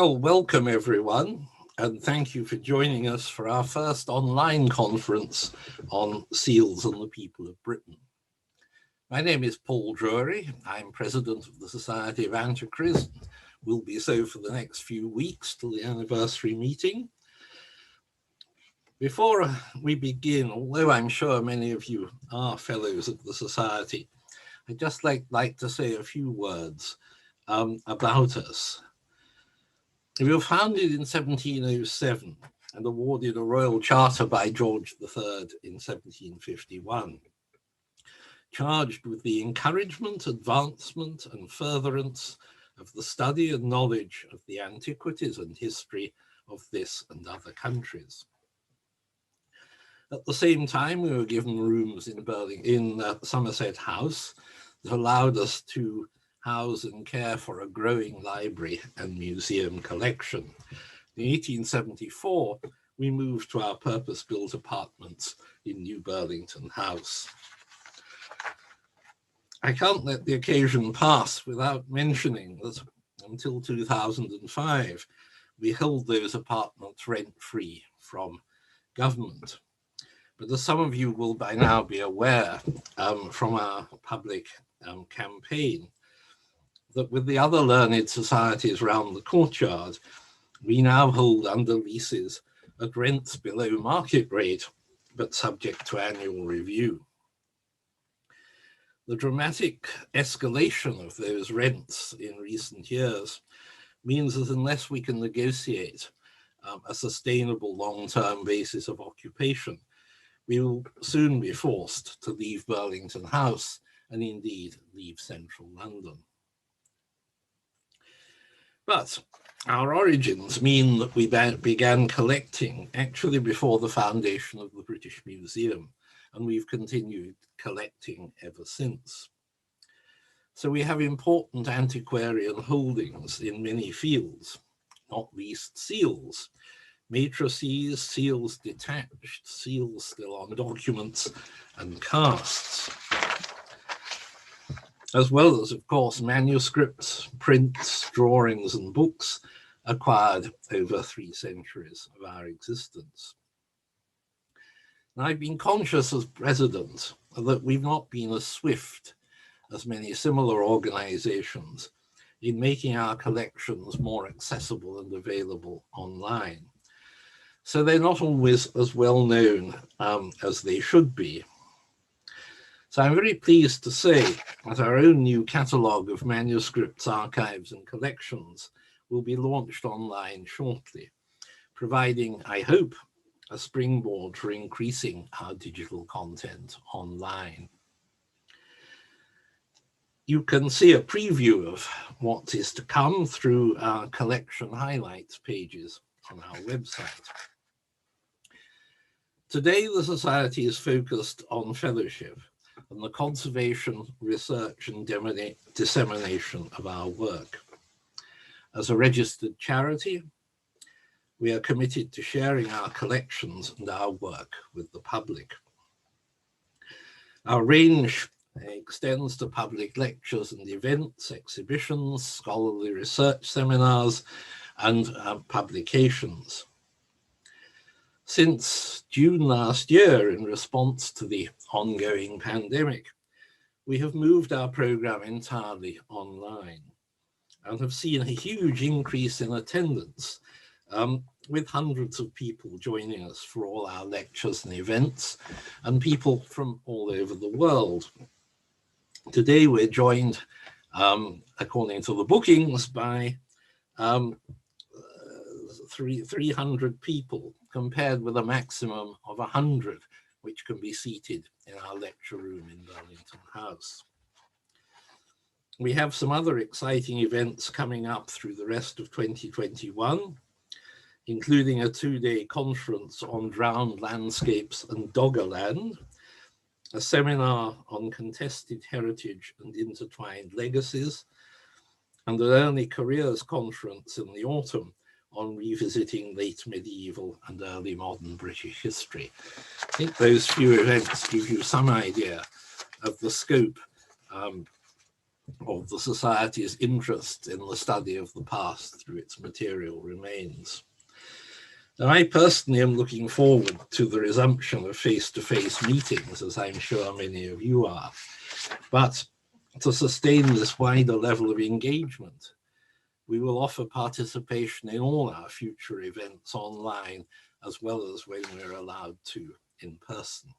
Well, welcome everyone, and thank you for joining us for our first online conference on seals and the people of Britain. My name is Paul Drury. I'm president of the Society of Antiquaries, will be so for the next few weeks till the anniversary meeting. Before we begin, although I'm sure many of you are fellows of the Society, I'd just like to say a few words about us. We were founded in 1707 and awarded a royal charter by George III in 1751, charged with the encouragement, advancement, and furtherance of the study and knowledge of the antiquities and history of this and other countries. At the same time, we were given rooms in Somerset House that allowed us to house and care for a growing library and museum collection. In 1874, we moved to our purpose-built apartments in New Burlington House. I can't let the occasion pass without mentioning that until 2005, we held those apartments rent-free from government. But as some of you will by now be aware from our public campaign, that with the other learned societies around the courtyard, we now hold under leases at rents below market rate, but subject to annual review. The dramatic escalation of those rents in recent years means that unless we can negotiate a sustainable long-term basis of occupation, we will soon be forced to leave Burlington House and indeed leave central London. But our origins mean that we began collecting actually before the foundation of the British Museum, and we've continued collecting ever since. So we have important antiquarian holdings in many fields, not least seals, matrices, seals detached, seals still on documents, and casts, as well as, of course, manuscripts, prints, drawings, and books acquired over 3 centuries of our existence. And I've been conscious as president that we've not been as swift as many similar organizations in making our collections more accessible and available online. So they're not always as well known as they should be. So I'm very pleased to say that our own new catalogue of manuscripts, archives, and collections will be launched online shortly, providing, I hope, a springboard for increasing our digital content online. You can see a preview of what is to come through our collection highlights pages on our website. Today, the Society is focused on fellowship and the conservation, research, and dissemination of our work. As a registered charity, we are committed to sharing our collections and our work with the public. Our range extends to public lectures and events, exhibitions, scholarly research seminars, and publications. Since June last year, in response to the ongoing pandemic, we have moved our program entirely online and have seen a huge increase in attendance, with hundreds of people joining us for all our lectures and events, and people from all over the world. Today we're joined, according to the bookings, by 300 people, compared with a maximum of 100, which can be seated in our lecture room in Burlington House. We have some other exciting events coming up through the rest of 2021, including a 2-day conference on drowned landscapes and Doggerland, a seminar on contested heritage and intertwined legacies, and an early careers conference in the autumn on revisiting late medieval and early modern British history. I think those few events give you some idea of the scope of the Society's interest in the study of the past through its material remains. Now, I personally am looking forward to the resumption of face-to-face meetings, as I'm sure many of you are. But to sustain this wider level of engagement, we will offer participation in all our future events online, as well as when we're allowed to in person.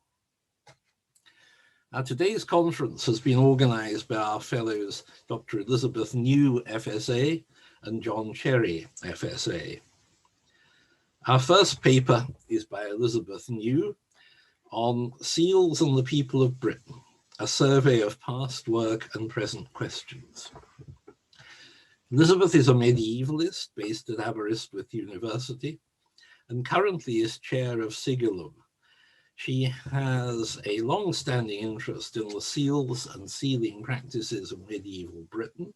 Now, today's conference has been organised by our fellows, Dr. Elizabeth New FSA and John Cherry FSA. Our first paper is by Elizabeth New on Seals and the People of Britain, a survey of past work and present questions. Elizabeth is a medievalist based at Aberystwyth University and currently is chair of Sigillum. She has a long-standing interest in the seals and sealing practices of medieval Britain,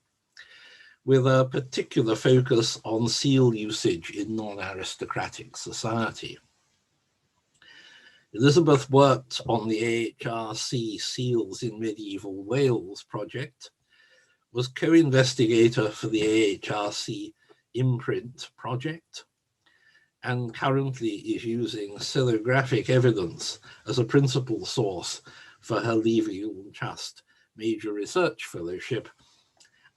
with a particular focus on seal usage in non-aristocratic society. Elizabeth worked on the AHRC Seals in Medieval Wales project, was co-investigator for the AHRC Imprint project, and currently is using silographic evidence as a principal source for her Legal Trust Major Research Fellowship,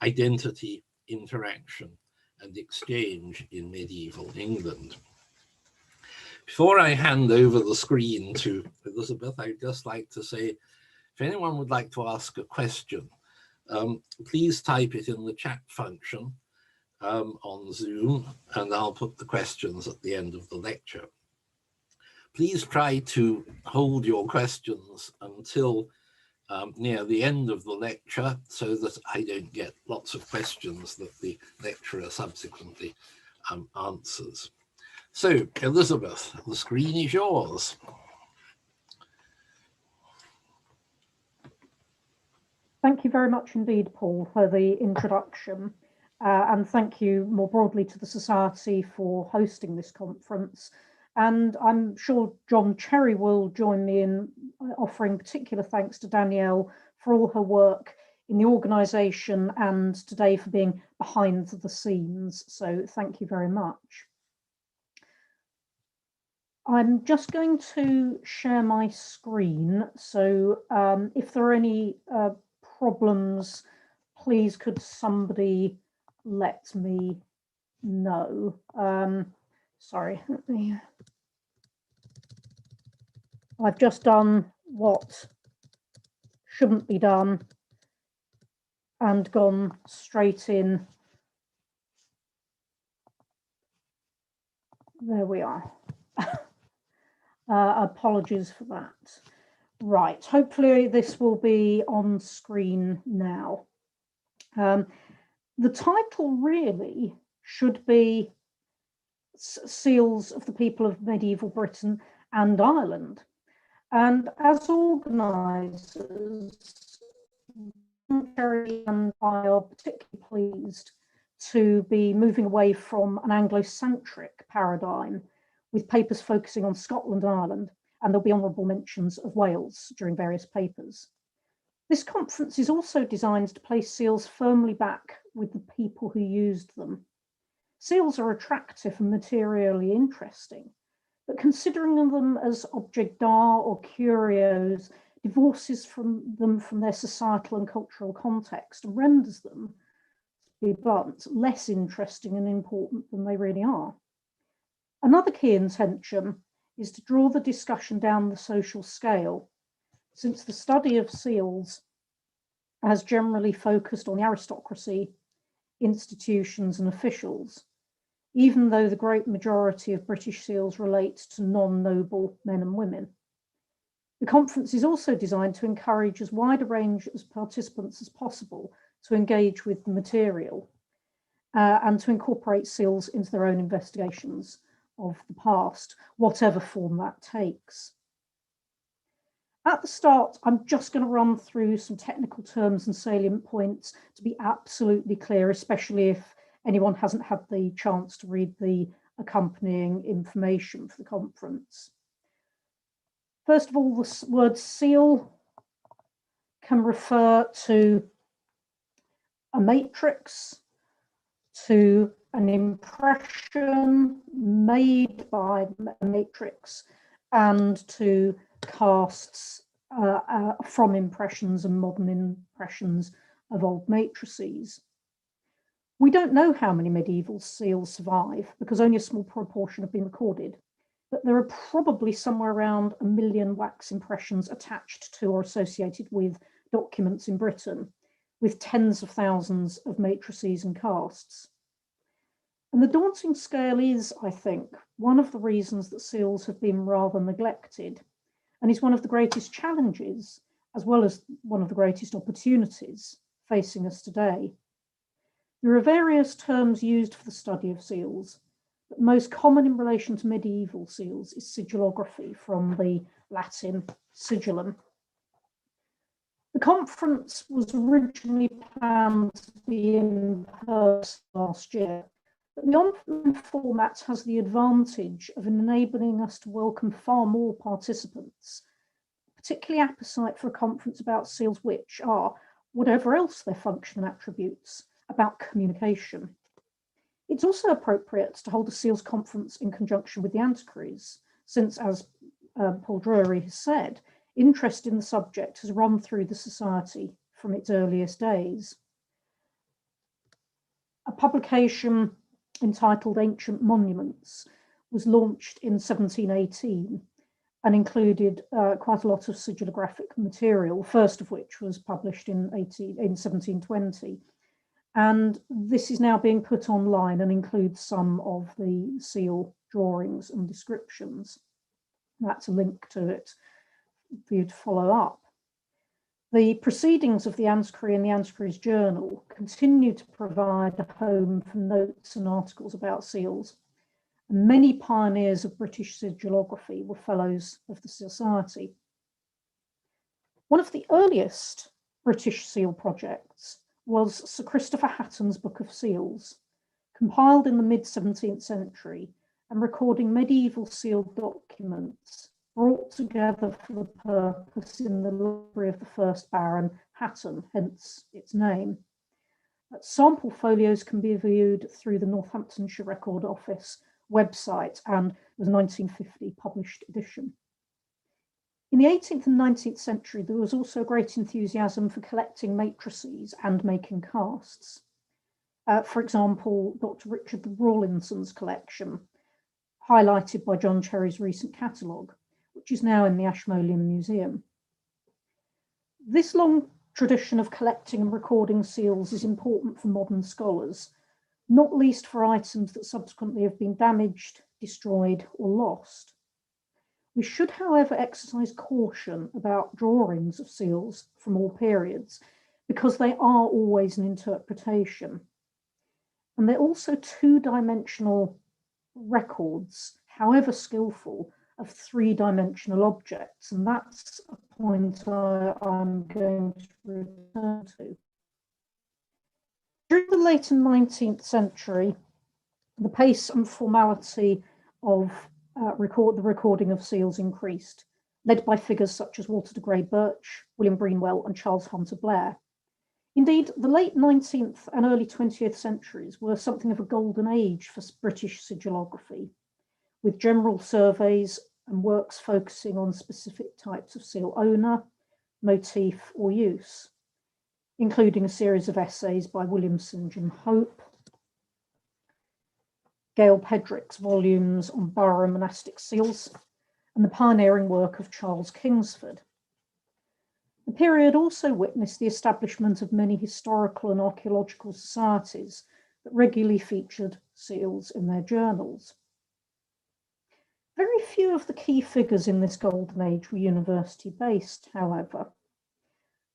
Identity, Interaction and Exchange in Medieval England. Before I hand over the screen to Elizabeth, I'd just like to say, if anyone would like to ask a question, please type it in the chat function on Zoom, and I'll put the questions at the end of the lecture. Please try to hold your questions until near the end of the lecture, so that I don't get lots of questions that the lecturer subsequently answers. So, Elizabeth, the screen is yours. Thank you very much indeed, Paul, for the introduction. And thank you more broadly to the Society for hosting this conference. And I'm sure John Cherry will join me in offering particular thanks to Danielle for all her work in the organisation and today for being behind the scenes. So thank you very much. I'm just going to share my screen. So if there are any problems, please could somebody let me know. Sorry, I've just done what shouldn't be done and gone straight in. There we are. Apologies for that. Right, hopefully this will be on screen now. The title really should be Seals of the People of Medieval Britain and Ireland. And as organisers, Cherry and I are particularly pleased to be moving away from an Anglo-centric paradigm with papers focusing on Scotland and Ireland, and there'll be honourable mentions of Wales during various papers. This conference is also designed to place seals firmly back with the people who used them. Seals are attractive and materially interesting, but considering them as objets d'art or curios divorces them from their societal and cultural context and renders them, to be blunt, less interesting and important than they really are. Another key intention is to draw the discussion down the social scale, since the study of seals has generally focused on the aristocracy, institutions and officials, even though the great majority of British seals relate to non-noble men and women. The conference is also designed to encourage as wide a range of participants as possible to engage with the material and to incorporate seals into their own investigations of the past, whatever form that takes. At the start, I'm just going to run through some technical terms and salient points to be absolutely clear, especially if anyone hasn't had the chance to read the accompanying information for the conference. First of all, the word seal can refer to a matrix to an impression made by a matrix and to casts from impressions and modern impressions of old matrices. We don't know how many medieval seals survive because only a small proportion have been recorded, but there are probably somewhere around 1 million wax impressions attached to or associated with documents in Britain, with tens of thousands of matrices and casts. And the daunting scale is, I think, one of the reasons that seals have been rather neglected, and is one of the greatest challenges, as well as one of the greatest opportunities facing us today. There are various terms used for the study of seals, but most common in relation to medieval seals is sigillography, from the Latin sigillum. The conference was originally planned to be in person last year, but the online format has the advantage of enabling us to welcome far more participants, particularly appetite for a conference about seals which are, whatever else their function and attributes, about communication. It's also appropriate to hold a seals conference in conjunction with the Antiquaries, since, as Paul Drury has said, interest in the subject has run through the society from its earliest days. A publication entitled Ancient Monuments was launched in 1718 and included quite a lot of sigillographic material, first of which was published in 1720. And this is now being put online and includes some of the seal drawings and descriptions. That's a link to it for you to follow up. The proceedings of the Antiquary and the Antiquaries Journal continue to provide a home for notes and articles about seals. And many pioneers of British sigillography were fellows of the Society. One of the earliest British seal projects was Sir Christopher Hatton's Book of Seals, compiled in the mid-17th century and recording medieval sealed documents brought together for the purpose in the library of the first Baron Hatton, hence its name. Sample folios can be viewed through the Northamptonshire Record Office website, and was a 1950 published edition. In the 18th and 19th century, there was also great enthusiasm for collecting matrices and making casts. For example, Dr. Richard Rawlinson's collection, highlighted by John Cherry's recent catalogue, which is now in the Ashmolean Museum. This long tradition of collecting and recording seals is important for modern scholars, not least for items that subsequently have been damaged, destroyed, or lost. We should, however, exercise caution about drawings of seals from all periods, because they are always an interpretation. And they're also two-dimensional records, however skillful, of three-dimensional objects. And that's a point I'm going to return to. During the late 19th century, the pace and formality of the recording of seals increased, led by figures such as Walter de Grey Birch, William Greenwell, and Charles Hunter Blair. Indeed, the late 19th and early 20th centuries were something of a golden age for British sigillography, with general surveys and works focusing on specific types of seal owner, motif, or use, including a series of essays by William St. John Hope, Gail Pedrick's volumes on borough monastic seals, and the pioneering work of Charles Kingsford. The period also witnessed the establishment of many historical and archaeological societies that regularly featured seals in their journals. Very few of the key figures in this golden age were university-based, however,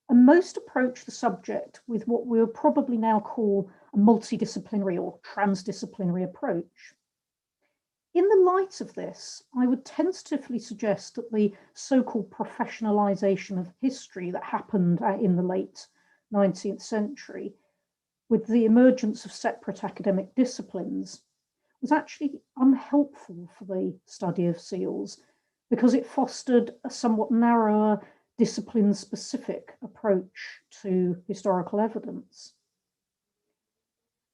and most approached the subject with what we'll probably now call a multidisciplinary or transdisciplinary approach. In the light of this, I would tentatively suggest that the so-called professionalization of history that happened in the late 19th century, with the emergence of separate academic disciplines, was actually unhelpful for the study of seals because it fostered a somewhat narrower, discipline-specific approach to historical evidence.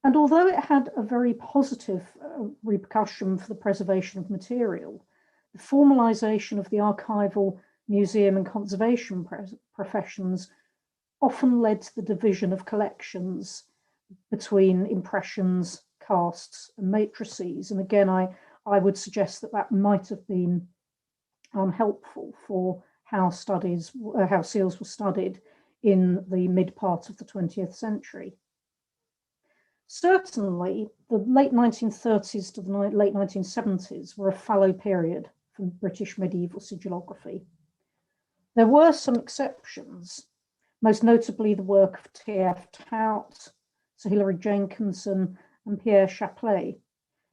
And although it had a very positive repercussion for the preservation of material, the formalisation of the archival, museum and conservation professions often led to the division of collections between impressions, casts and matrices. And again, I would suggest that that might have been helpful for how seals were studied in the mid part of the 20th century. Certainly, the late 1930s to the late 1970s were a fallow period for British medieval sigillography. There were some exceptions, most notably the work of T.F. Tout, Sir Hilary Jenkinson and Pierre Chaplet.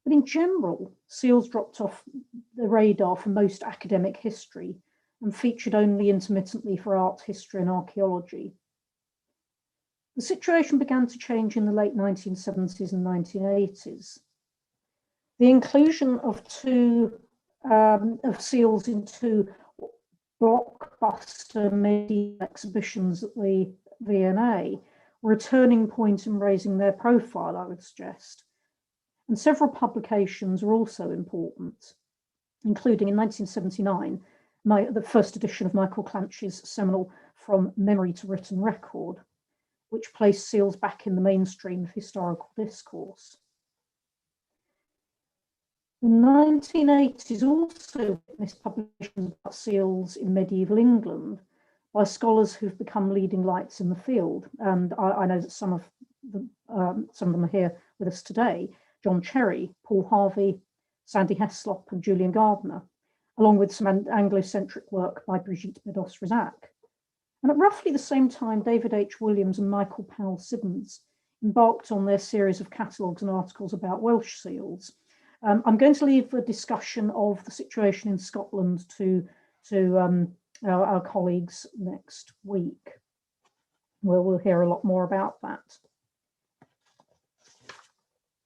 But in general, seals dropped off the radar for most academic history and featured only intermittently for art history and archaeology. The situation began to change in the late 1970s and 1980s. The inclusion of seals into blockbuster medieval exhibitions at the V&A were a turning point in raising their profile, I would suggest. And several publications were also important, including in 1979, the first edition of Michael Clanch's seminal From Memory to Written Record, which placed seals back in the mainstream of historical discourse. The 1980s also witnessed publications about seals in medieval England by scholars who've become leading lights in the field. And I know that some of them are here with us today: John Cherry, Paul Harvey, Sandy Heslop and Julian Gardner, along with some Anglo-centric work by Brigitte Bedos-Rizac. And at roughly the same time, David H. Williams and Michael Powell-Sibbons embarked on their series of catalogues and articles about Welsh seals. I'm going to leave a discussion of the situation in Scotland to our colleagues next week, where we'll hear a lot more about that.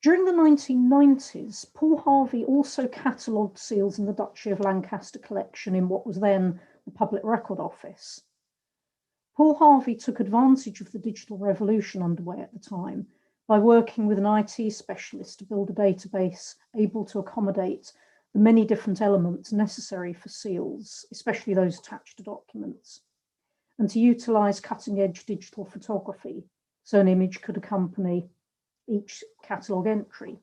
During the 1990s, Paul Harvey also catalogued seals in the Duchy of Lancaster collection in what was then the Public Record Office. Paul Harvey took advantage of the digital revolution underway at the time by working with an IT specialist to build a database able to accommodate the many different elements necessary for seals, especially those attached to documents, and to utilise cutting-edge digital photography so an image could accompany each catalogue entry.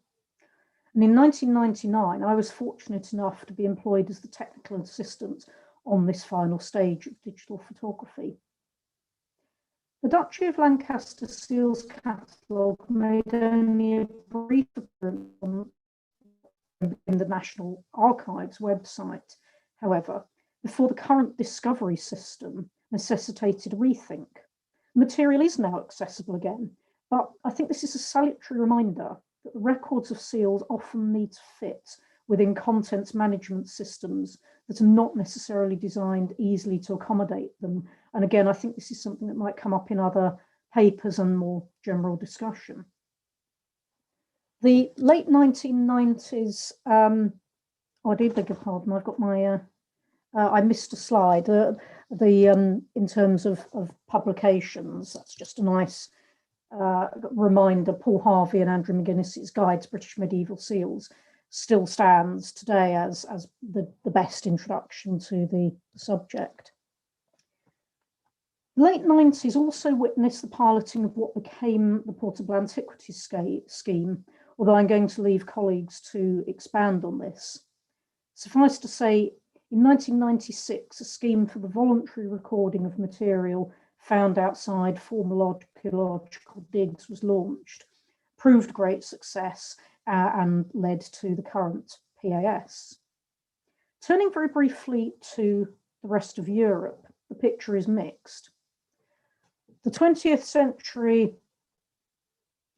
And in 1999, I was fortunate enough to be employed as the technical assistant on this final stage of digital photography. The Duchy of Lancaster Seals catalogue made only a brief appearance in the National Archives website, however, before the current discovery system necessitated a rethink. The material is now accessible again, but I think this is a salutary reminder that the records of seals often need to fit within contents management systems that are not necessarily designed easily to accommodate them. And again, I think this is something that might come up in other papers and more general discussion. The late 1990s, I do beg your pardon, I've got my, I missed a slide. In terms of publications, that's just a nice reminder. Paul Harvey and Andrew McGuinness's Guide to British Medieval Seals still stands today as the best introduction to the subject. The late 90s also witnessed the piloting of what became the Portable Antiquities Scheme, although I'm going to leave colleagues to expand on this. Suffice to say, in 1996, a scheme for the voluntary recording of material found outside formal archaeological digs was launched, proved great success, and led to the current PAS. Turning very briefly to the rest of Europe, the picture is mixed. The 20th century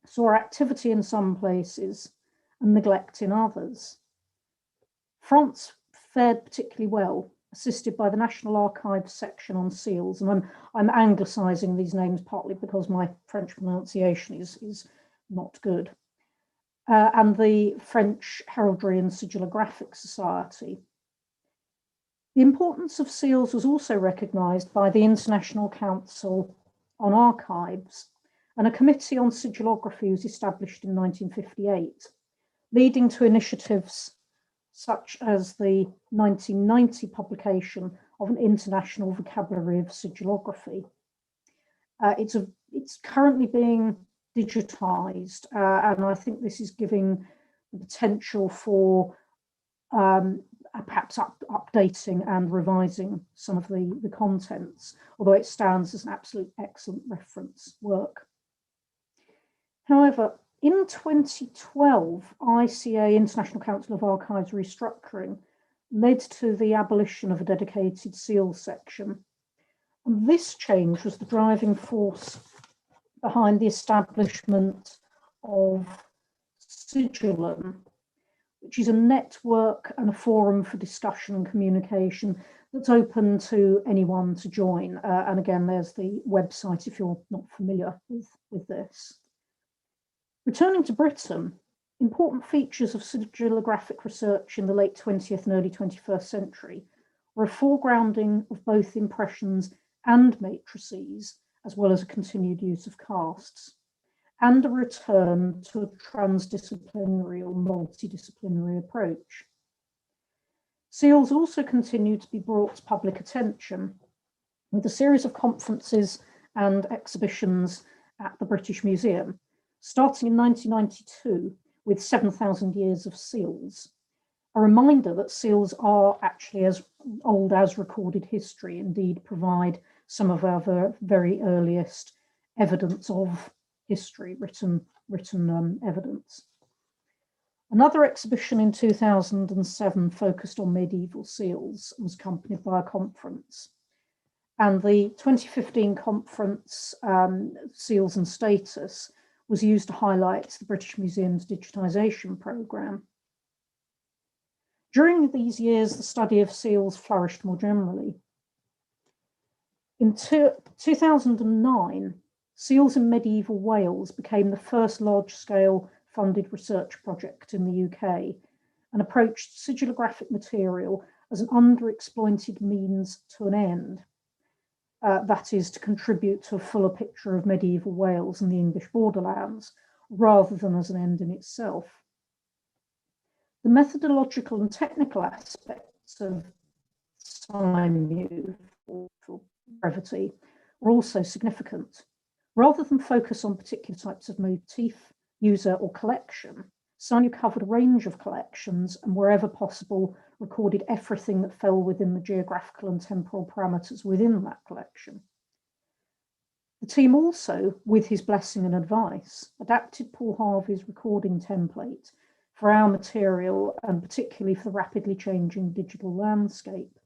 saw activity in some places and neglect in others. France fared particularly well, assisted by the National Archives section on seals, and I'm anglicising these names partly because my French pronunciation is not good, and the French Heraldry and Sigillographic Society. The importance of seals was also recognised by the International Council on Archives, and a committee on sigillography was established in 1958, leading to initiatives such as the 1990 publication of an international vocabulary of sigillography. It's currently being digitized, and I think this is giving the potential for perhaps updating and revising some of the contents, although it stands as an absolute excellent reference work. However, in 2012, ICA, International Council of Archives restructuring, led to the abolition of a dedicated SEAL section. And this change was the driving force behind the establishment of Sigillum, which is a network and a forum for discussion and communication that's open to anyone to join. And again, there's the website if you're not familiar with this. Returning to Britain, important features of sigillographic research in the late 20th and early 21st century were a foregrounding of both impressions and matrices, as well as a continued use of casts, and a return to a transdisciplinary or multidisciplinary approach. SEALs also continued to be brought to public attention with a series of conferences and exhibitions at the British Museum, starting in 1992 with 7,000 Years of Seals, a reminder that seals are actually as old as recorded history, indeed provide some of our very earliest evidence of history, written evidence. Another exhibition in 2007 focused on medieval seals and was accompanied by a conference. And the 2015 conference, Seals and Status, was used to highlight the British Museum's digitisation programme. During these years, the study of seals flourished more generally. In 2009, seals in medieval Wales became the first large-scale funded research project in the UK and approached sigillographic material as an underexploited means to an end. That is, to contribute to a fuller picture of medieval Wales and the English borderlands, rather than as an end in itself. The methodological and technical aspects of SIMU, for brevity, were also significant. Rather than focus on particular types of motif, user, or collection, SIMU covered a range of collections and, wherever possible, recorded everything that fell within the geographical and temporal parameters within that collection. The team also, with his blessing and advice, adapted Paul Harvey's recording template for our material and particularly for the rapidly changing digital landscape.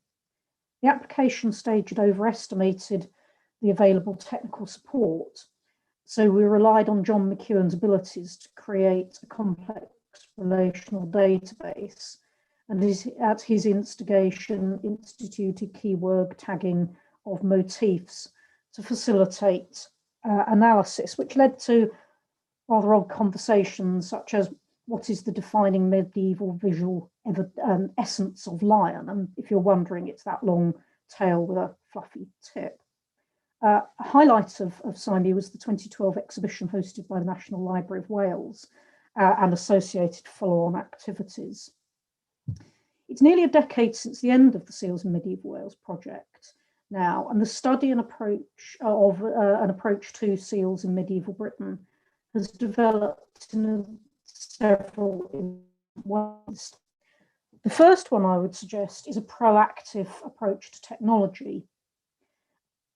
The application stage had overestimated the available technical support, so we relied on John McEwen's abilities to create a complex relational database, and at his instigation instituted keyword tagging of motifs to facilitate analysis, which led to rather odd conversations such as, what is the defining medieval visual essence of lion? And if you're wondering, it's that long tail with a fluffy tip. A highlight of SIMU was the 2012 exhibition hosted by the National Library of Wales and associated follow-on activities. It's nearly a decade since the end of the Seals in Medieval Wales project now, and the study and approach of an approach to seals in medieval Britain has developed in several ways. The first one I would suggest is a proactive approach to technology.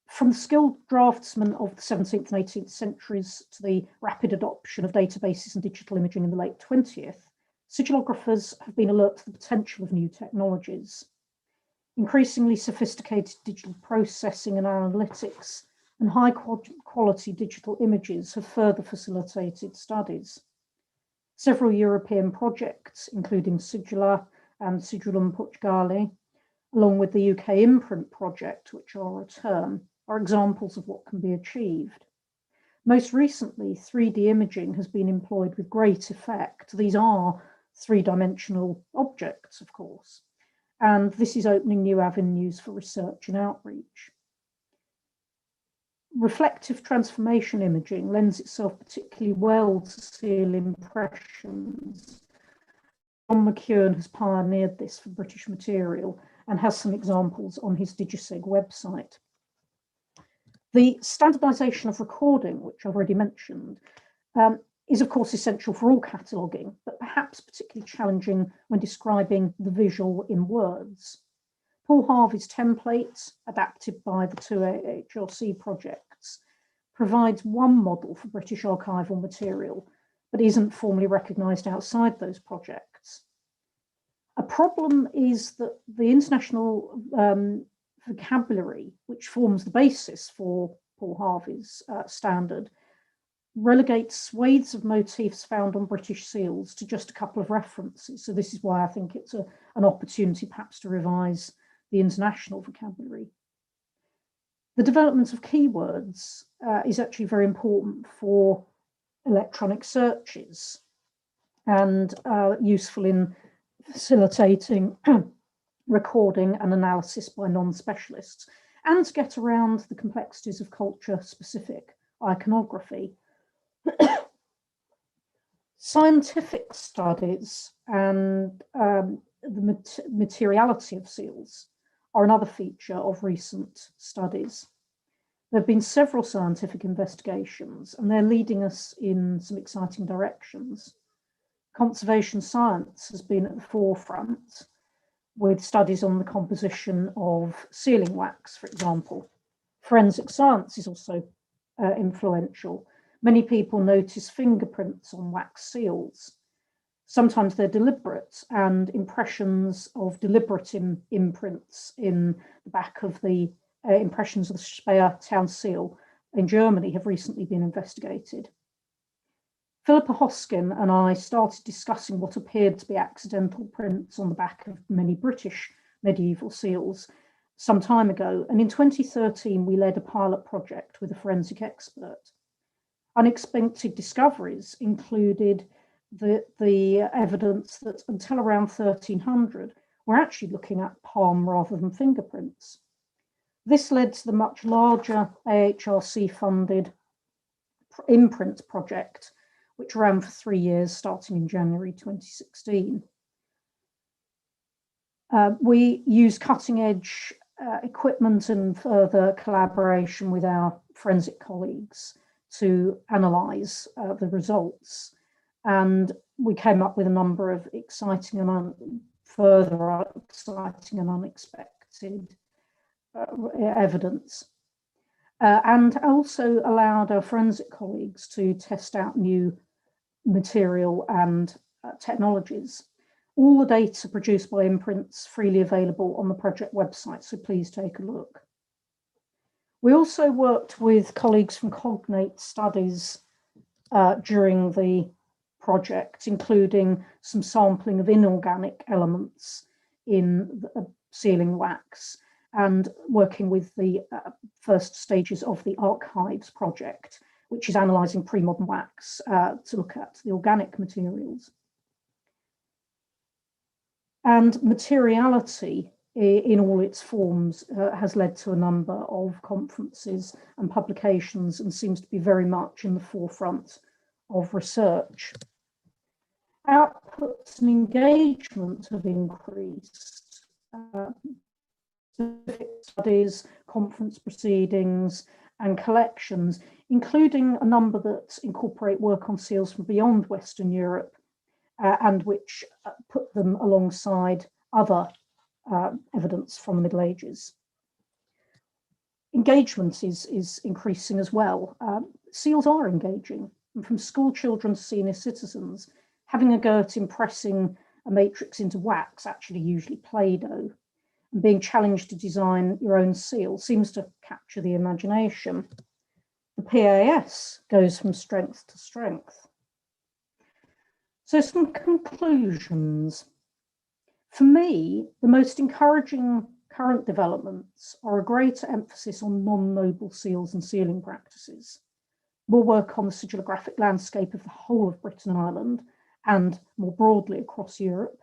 From the skilled draftsmen of the 17th and 18th centuries to the rapid adoption of databases and digital imaging in the late 20th, sigillographers have been alert to the potential of new technologies. Increasingly sophisticated digital processing and analytics and high quality digital images have further facilitated studies. Several European projects, including Sigilla and Sigillum Portugali, along with the UK Imprint project, which I'll return, are examples of what can be achieved. Most recently, 3D imaging has been employed with great effect. These are three-dimensional objects, of course, and this is opening new avenues for research and outreach. reflective transformation imaging lends itself particularly well to seal impressions. John McEwen has pioneered this for British material and has some examples on his DigiSig website. The standardisation of recording, which I've already mentioned, is of course essential for all cataloguing, but perhaps particularly challenging when describing the visual in words. Paul Harvey's template, adapted by the two HRC projects, provides one model for British archival material, but isn't formally recognised outside those projects. A problem is that the international vocabulary, which forms the basis for Paul Harvey's standard, relegates swathes of motifs found on British seals to just a couple of references. So this is why I think it's an opportunity perhaps to revise the international vocabulary. The development of keywords is actually very important for electronic searches and useful in facilitating recording and analysis by non-specialists, and to get around the complexities of culture-specific iconography. Scientific studies and the materiality of seals are another feature of recent studies. There have been several scientific investigations, and they're leading us in some exciting directions. Conservation science has been at the forefront with studies on the composition of sealing wax, for example. Forensic science is also influential. Many people notice fingerprints on wax seals. Sometimes they're deliberate, and impressions of deliberate imprints in the back of the impressions of the Speyer town seal in Germany have recently been investigated. Philippa Hoskin and I started discussing what appeared to be accidental prints on the back of many British medieval seals some time ago, and in 2013 we led a pilot project with a forensic expert. Unexpected discoveries included the evidence that until around 1300, we're actually looking at palm rather than fingerprints. This led to the much larger AHRC-funded Imprint project, which ran for 3 years, starting in January 2016. We use cutting-edge equipment and further collaboration with our forensic colleagues to analyse the results. And we came up with a number of exciting and further exciting and unexpected evidence, and also allowed our forensic colleagues to test out new material and technologies. All the data produced by Imprint's freely available on the project website, so please take a look. We also worked with colleagues from Cognate Studies during the project, including some sampling of inorganic elements in sealing wax, and working with the first stages of the Archives project, which is analysing pre-modern wax to look at the organic materials. And materiality in all its forms has led to a number of conferences and publications, and seems to be very much in the forefront of research. Outputs and engagement have increased. Specific studies, conference proceedings, and collections, including a number that incorporate work on seals from beyond Western Europe, and which put them alongside other evidence from the Middle Ages. Engagement is increasing as well. Seals are engaging, and from school children to senior citizens, having a go at impressing a matrix into wax, actually usually Play-Doh, and being challenged to design your own seal seems to capture the imagination. The PAS goes from strength to strength. So some conclusions. For me, the most encouraging current developments are a greater emphasis on non-noble seals and sealing practices, more work on the sigillographic landscape of the whole of Britain and Ireland, and more broadly across Europe,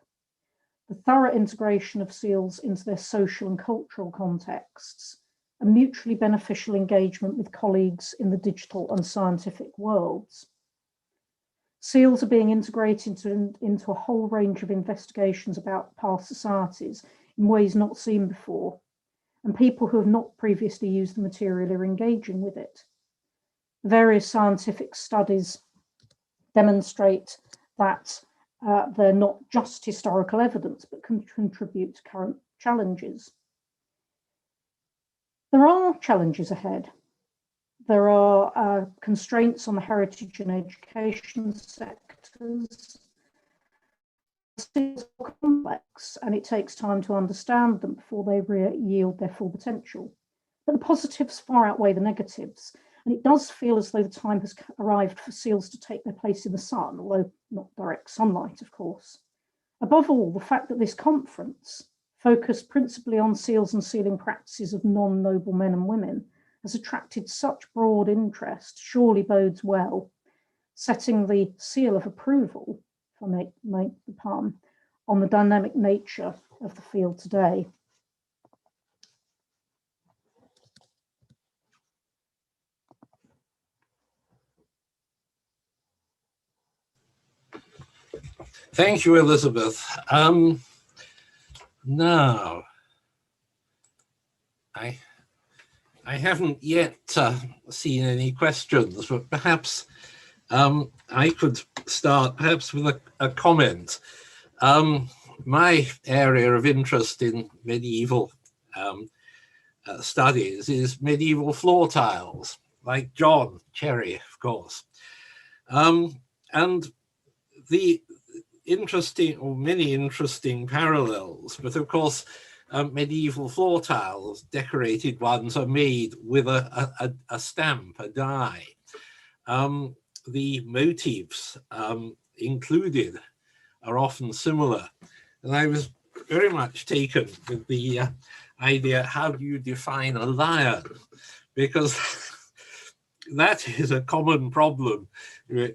the thorough integration of seals into their social and cultural contexts, a mutually beneficial engagement with colleagues in the digital and scientific worlds. SEALs are being integrated into a whole range of investigations about past societies in ways not seen before, and people who have not previously used the material are engaging with it. Various scientific studies demonstrate that they're not just historical evidence, but can contribute to current challenges. There are challenges ahead. There are constraints on the heritage and education sectors. It's complex, and it takes time to understand them before they yield their full potential. But the positives far outweigh the negatives, and it does feel as though the time has arrived for SEALs to take their place in the sun, although not direct sunlight, of course. Above all, the fact that this conference, focused principally on SEALs and sealing practices of non-noble men and women, has attracted such broad interest surely bodes well, setting the seal of approval, if I make the pun, on the dynamic nature of the field today. Thank you, Elizabeth. Now, I haven't yet seen any questions, but perhaps I could start perhaps with a comment. My area of interest in medieval studies is medieval floor tiles, like John Cherry, of course. And the interesting, or many interesting parallels, but of course, medieval floor tiles, decorated ones, are made with a stamp, a die. The motifs included are often similar. And I was very much taken with the idea, how do you define a lion? Because that is a common problem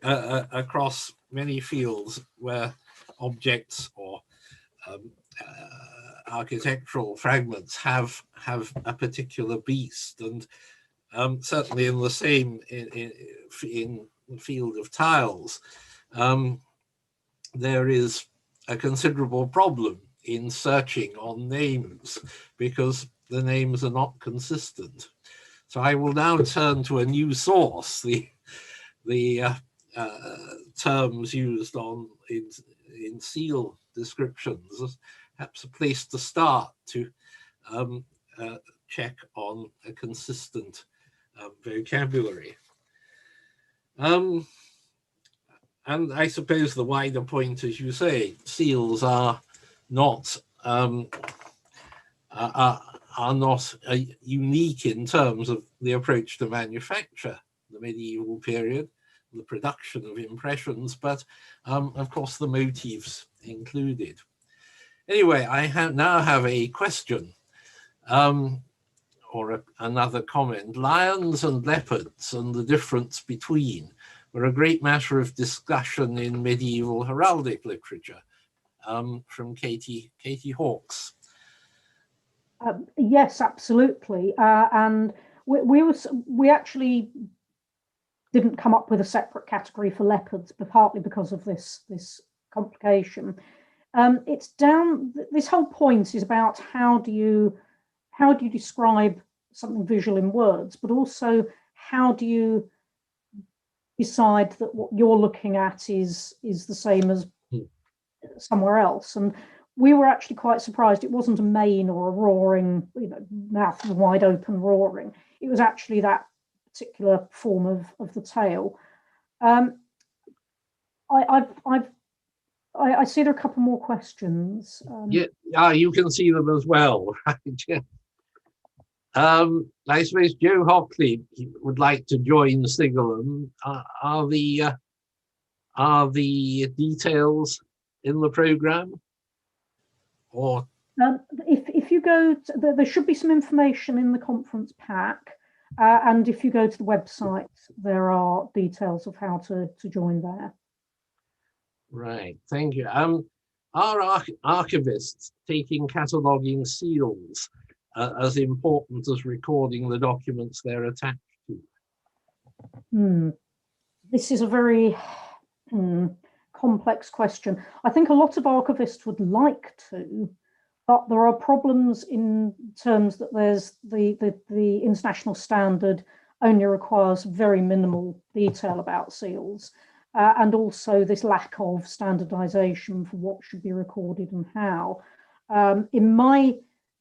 across many fields where objects or architectural fragments have a particular beast, and certainly in the same in the field of tiles, there is a considerable problem in searching on names because the names are not consistent. So I will now turn to a new source, the terms used in seal descriptions, as perhaps a place to start to check on a consistent vocabulary. And I suppose the wider point, as you say, seals are not unique in terms of the approach to manufacture, the medieval period, the production of impressions, but of course the motifs included. Anyway, I now have a question or another comment. Lions and leopards and the difference between were a great matter of discussion in medieval heraldic literature, from Katie Hawkes. Yes, absolutely. And we actually didn't come up with a separate category for leopards, but partly because of this complication. It's down. This whole point is about how do you describe something visual in words, but also how do you decide that what you're looking at is the same as somewhere else. And we were actually quite surprised. It wasn't a mane or a roaring, mouth wide open roaring. It was actually that particular form of the tail. I see there are a couple more questions. Yeah, you can see them as well, right? I suppose Joe Hockley would like to join Sigalum. Are the details in the program? Or if you go to, there should be some information in the conference pack, and if you go to the website, there are details of how to join there. Right, thank you. Are archivists taking cataloguing seals as important as recording the documents they're attached to? This is a very complex question. I think a lot of archivists would like to, but there are problems in terms that there's the international standard only requires very minimal detail about seals, and also this lack of standardization for what should be recorded and how. In my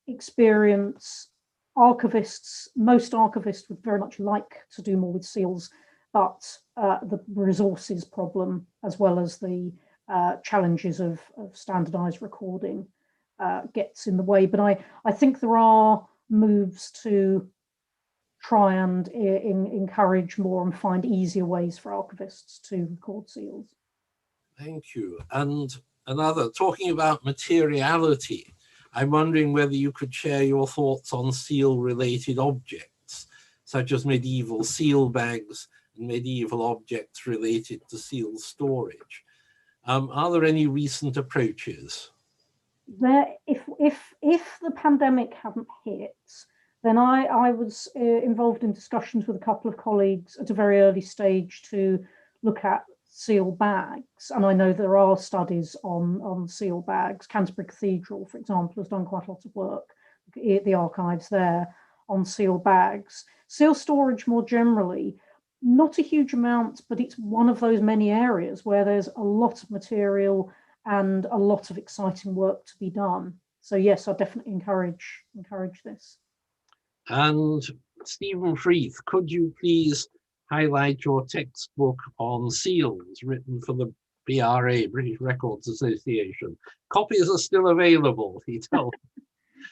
experience, most archivists would very much like to do more with seals, but the resources problem, as well as the challenges of standardized recording, gets in the way. But I think there are moves to try and encourage more and find easier ways for archivists to record seals. Thank you. And another, talking about materiality, I'm wondering whether you could share your thoughts on seal-related objects, such as medieval seal bags and medieval objects related to seal storage. Are there any recent approaches? If the pandemic hadn't hit, then I was involved in discussions with a couple of colleagues at a very early stage to look at seal bags. And I know there are studies on seal bags. Canterbury Cathedral, for example, has done quite a lot of work, the archives there, on seal bags. Seal storage more generally, not a huge amount, but it's one of those many areas where there's a lot of material and a lot of exciting work to be done. So yes, I definitely encourage this. And Stephen Freeth, could you please highlight your textbook on seals written for the BRA, British Records Association? Copies are still available, he tells me.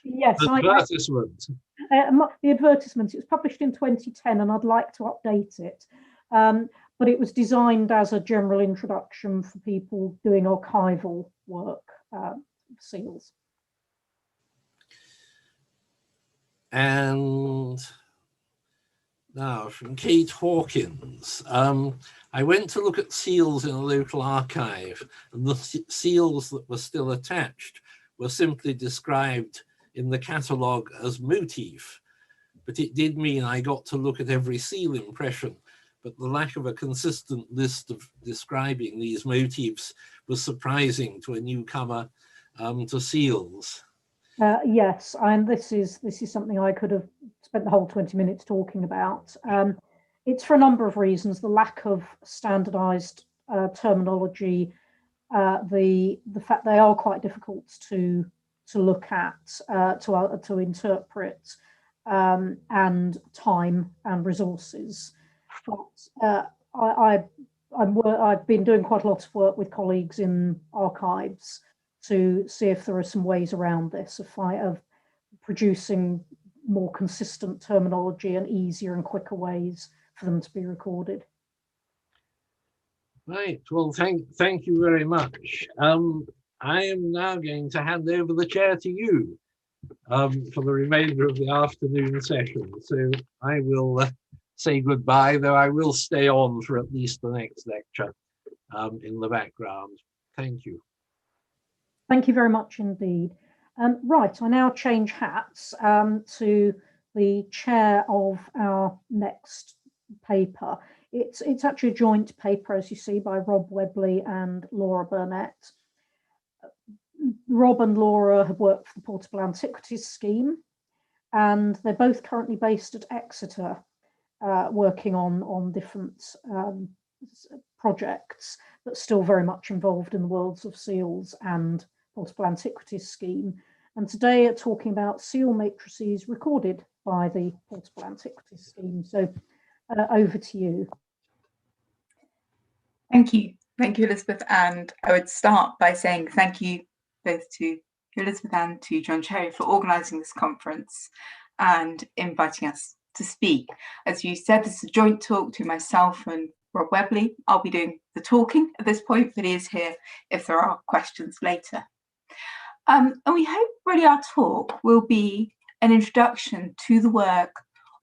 Yes, advertisement. The advertisement, it was published in 2010 and I'd like to update it. But it was designed as a general introduction for people doing archival work, seals. And now from Kate Hawkins, I went to look at seals in a local archive, and the seals that were still attached were simply described in the catalogue as motif. But it did mean I got to look at every seal impression, but the lack of a consistent list of describing these motifs was surprising to a newcomer to seals. Yes, and this is something I could have spent the whole 20 minutes talking about. It's for a number of reasons: the lack of standardized terminology, the fact they are quite difficult to look at, to interpret, and time and resources. But I've been doing quite a lot of work with colleagues in archives to see if there are some ways around this, of producing more consistent terminology and easier and quicker ways for them to be recorded. Right, well, thank you very much. I am now going to hand over the chair to you for the remainder of the afternoon session. So I will say goodbye, though I will stay on for at least the next lecture in the background. Thank you. Thank you very much indeed. Right, I now change hats to the chair of our next paper. It's actually a joint paper, as you see, by Rob Webley and Laura Burnett. Rob and Laura have worked for the Portable Antiquities Scheme, and they're both currently based at Exeter, working on different projects, but still very much involved in the worlds of seals and Portable Antiquities Scheme. And today are talking about seal matrices recorded by the Portable Antiquities Scheme. So over to you. Thank you, Elizabeth. And I would start by saying thank you both to Elizabeth and to John Cherry for organising this conference and inviting us to speak. As you said, this is a joint talk to myself and Rob Webley. I'll be doing the talking at this point, but he is here if there are questions later. And we hope really our talk will be an introduction to the work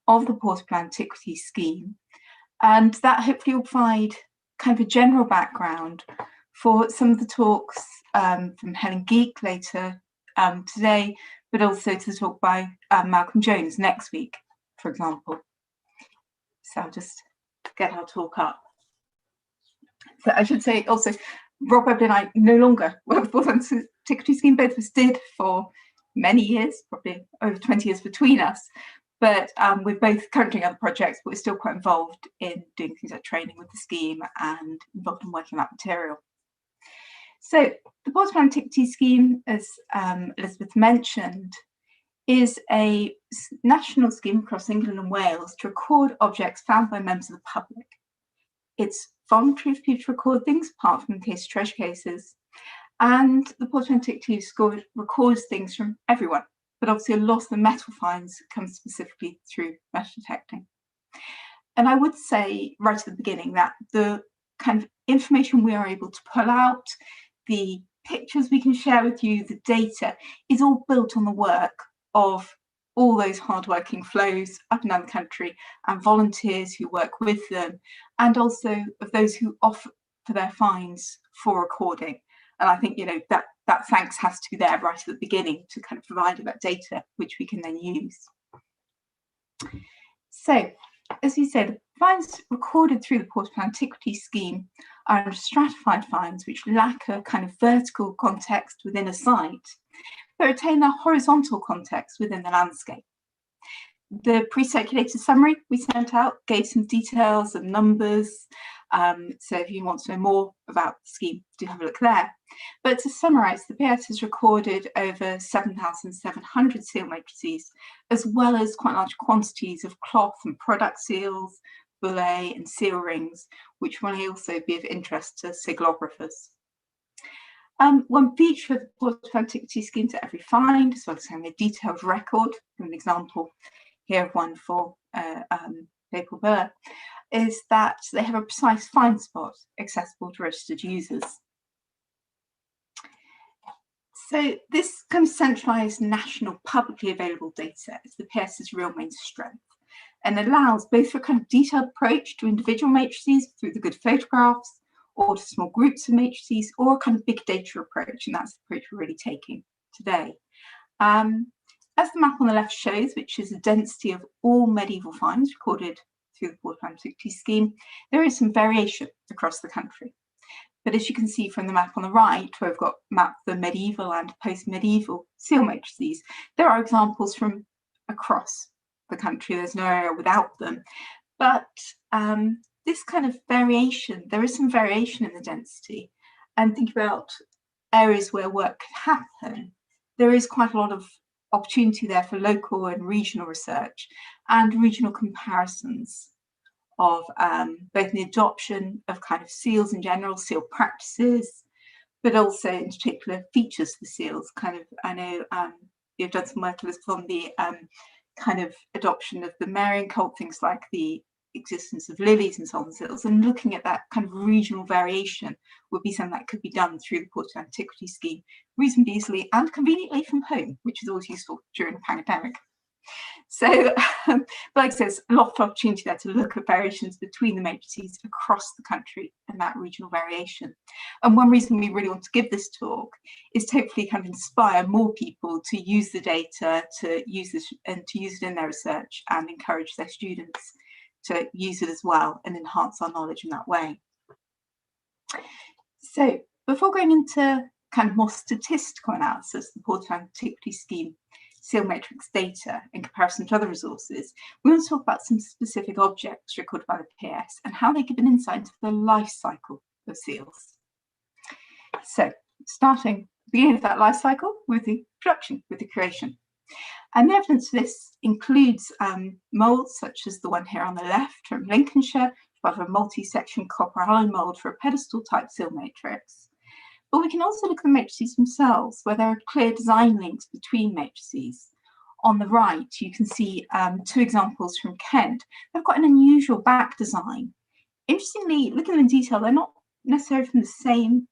of the Portable Antiquities Scheme, and that hopefully will provide kind of a general background for some of the talks from Helen Geake later today, but also to the talk by Malcolm Jones next week, for example. So I'll just get our talk up. So I should say also, Rob Webley and I no longer work with the Portable Antiquities Scheme. Both of us did for many years, probably over 20 years between us. But we're both currently doing other projects, but we're still quite involved in doing things like training with the scheme and involved in working on that material. So the Portable Antiquities Scheme, as Elizabeth mentioned, is a national scheme across England and Wales to record objects found by members of the public. It's voluntary for people to record things, apart from in case of treasure cases. And the Portable Antiquities Scheme records things from everyone, but obviously a lot of the metal finds come specifically through metal detecting. And I would say right at the beginning that the kind of information we are able to pull out, the pictures we can share with you, the data, is all built on the work of all those hardworking flows up and down the country and volunteers who work with them, and also of those who offer for their finds for recording. And I think, you know, that thanks has to be there right at the beginning to kind of provide that data, which we can then use. So, as you said, finds recorded through the Portable Antiquities Scheme are stratified finds which lack a kind of vertical context within a site, but retain a horizontal context within the landscape. The pre-circulated summary we sent out gave some details and numbers, so if you want to know more about the scheme, do have a look there. But to summarise, the PS has recorded over 7,700 seal matrices, as well as quite large quantities of cloth and product seals, bullae and seal rings, which may also be of interest to sigillographers. One feature of the Portable Antiquities Scheme to every find, as well as having a detailed record, an example here of one for Papal Burnett, is that they have a precise find spot accessible to registered users. So this kind of centralised national publicly available data is the PS's real main strength, and allows both for a kind of detailed approach to individual matrices through the good photographs, or to small groups of matrices, or a kind of big data approach, and that's the approach we're really taking today. As the map on the left shows, which is a density of all medieval finds recorded through the Portable Antiquities Scheme, there is some variation across the country. But as you can see from the map on the right, where we've got mapped the medieval and post-medieval seal matrices, there are examples from across the country. There's no area without them. But this kind of variation, there is some variation in the density. And think about areas where work could happen. There is quite a lot of opportunity there for local and regional research and regional comparisons of both the adoption of kind of seals in general, seal practices, but also in particular features for seals. Kind of, I know you've done some work on the kind of adoption of the Marian cult, things like the existence of lilies and so on seals, and looking at that kind of regional variation would be something that could be done through the Portable Antiquities Scheme reasonably easily and conveniently from home, which is always useful during a pandemic. So, but like I said, there's a lot of opportunity there to look at variations between the matrices across the country and that regional variation. And one reason we really want to give this talk is to hopefully kind of inspire more people to use the data, to use this and to use it in their research, and encourage their students to use it as well and enhance our knowledge in that way. So before going into kind of more statistical analysis, the Portable Antiquities Scheme seal matrix data in comparison to other resources, we want to talk about some specific objects recorded by the PS and how they give an insight into the life cycle of seals. So starting at the beginning of that life cycle with the production, with the creation. And the evidence for this includes moulds such as the one here on the left from Lincolnshire, part of a multi-section copper alloy mould for a pedestal type seal matrix. But we can also look at the matrices themselves, where there are clear design links between matrices. On the right, you can see two examples from Kent. They've got an unusual back design. Interestingly, looking in detail, they're not necessarily from the same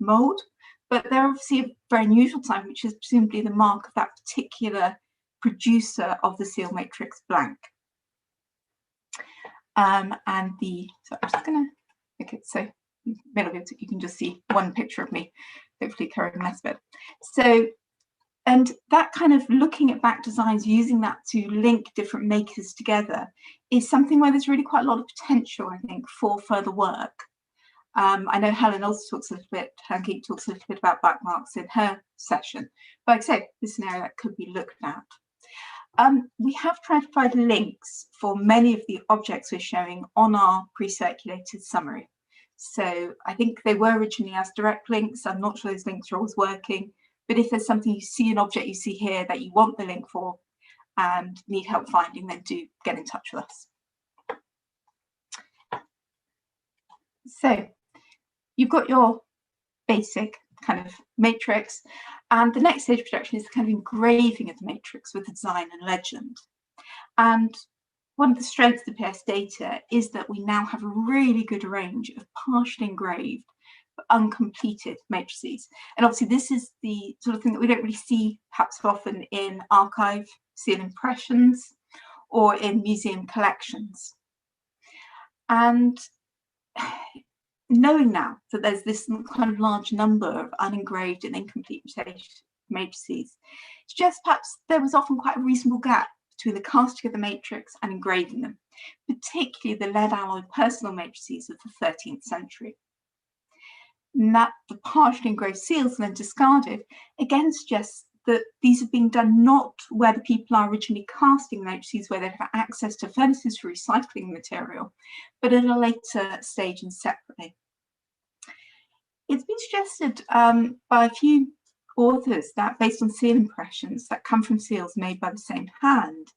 mould, but they're obviously a very unusual design, which is presumably the mark of that particular producer of the seal matrix blank. And the, so I'm just going to make it so middle of it, you can just see one picture of me, hopefully covering less bit. So And that kind of looking at back designs, using that to link different makers together, is something where there's really quite a lot of potential, I think, for further work. I know Helen also talks a little bit, Helen Geake talks a little bit about black marks in her session, but like I say, this is an area that could be looked at. We have tried to provide links for many of the objects we're showing on our pre-circulated summary. So I think they were originally as direct links. I'm not sure those links are always working, but if there's something you see, an object you see here that you want the link for and need help finding, then do get in touch with us. So you've got your basic kind of matrix, and the next stage of production is the kind of engraving of the matrix with the design and legend. And one of the strengths of the PS data is that we now have a really good range of partially engraved but uncompleted matrices. And obviously this is the sort of thing that we don't really see perhaps often in archive seal impressions or in museum collections. And knowing now that there's this kind of large number of unengraved and incomplete matrices, it's just perhaps there was often quite a reasonable gap between the casting of the matrix and engraving them, particularly the lead alloy personal matrices of the 13th century. And that the partially engraved seals and then discarded again suggests that these have been done not where the people are originally casting the matrices, where they have access to furnaces for recycling material, but at a later stage and separately. It's been suggested by a few authors that based on seal impressions that come from seals made by the same hand,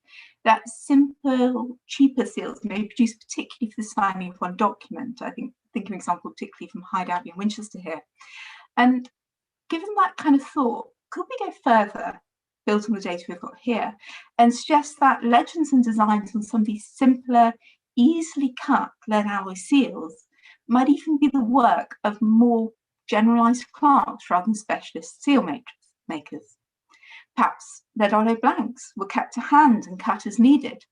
that simple, cheaper seals may be produced particularly for the signing of one document. I think of an example particularly from Hyde Abbey in Winchester here. And given that kind of thought, could we go further, built on the data we've got here, and suggest that legends and designs on some of these simpler, easily cut lead alloy seals might even be the work of more generalised clerks rather than specialist seal makers? Perhaps lead alloy blanks were kept to hand and cut as needed.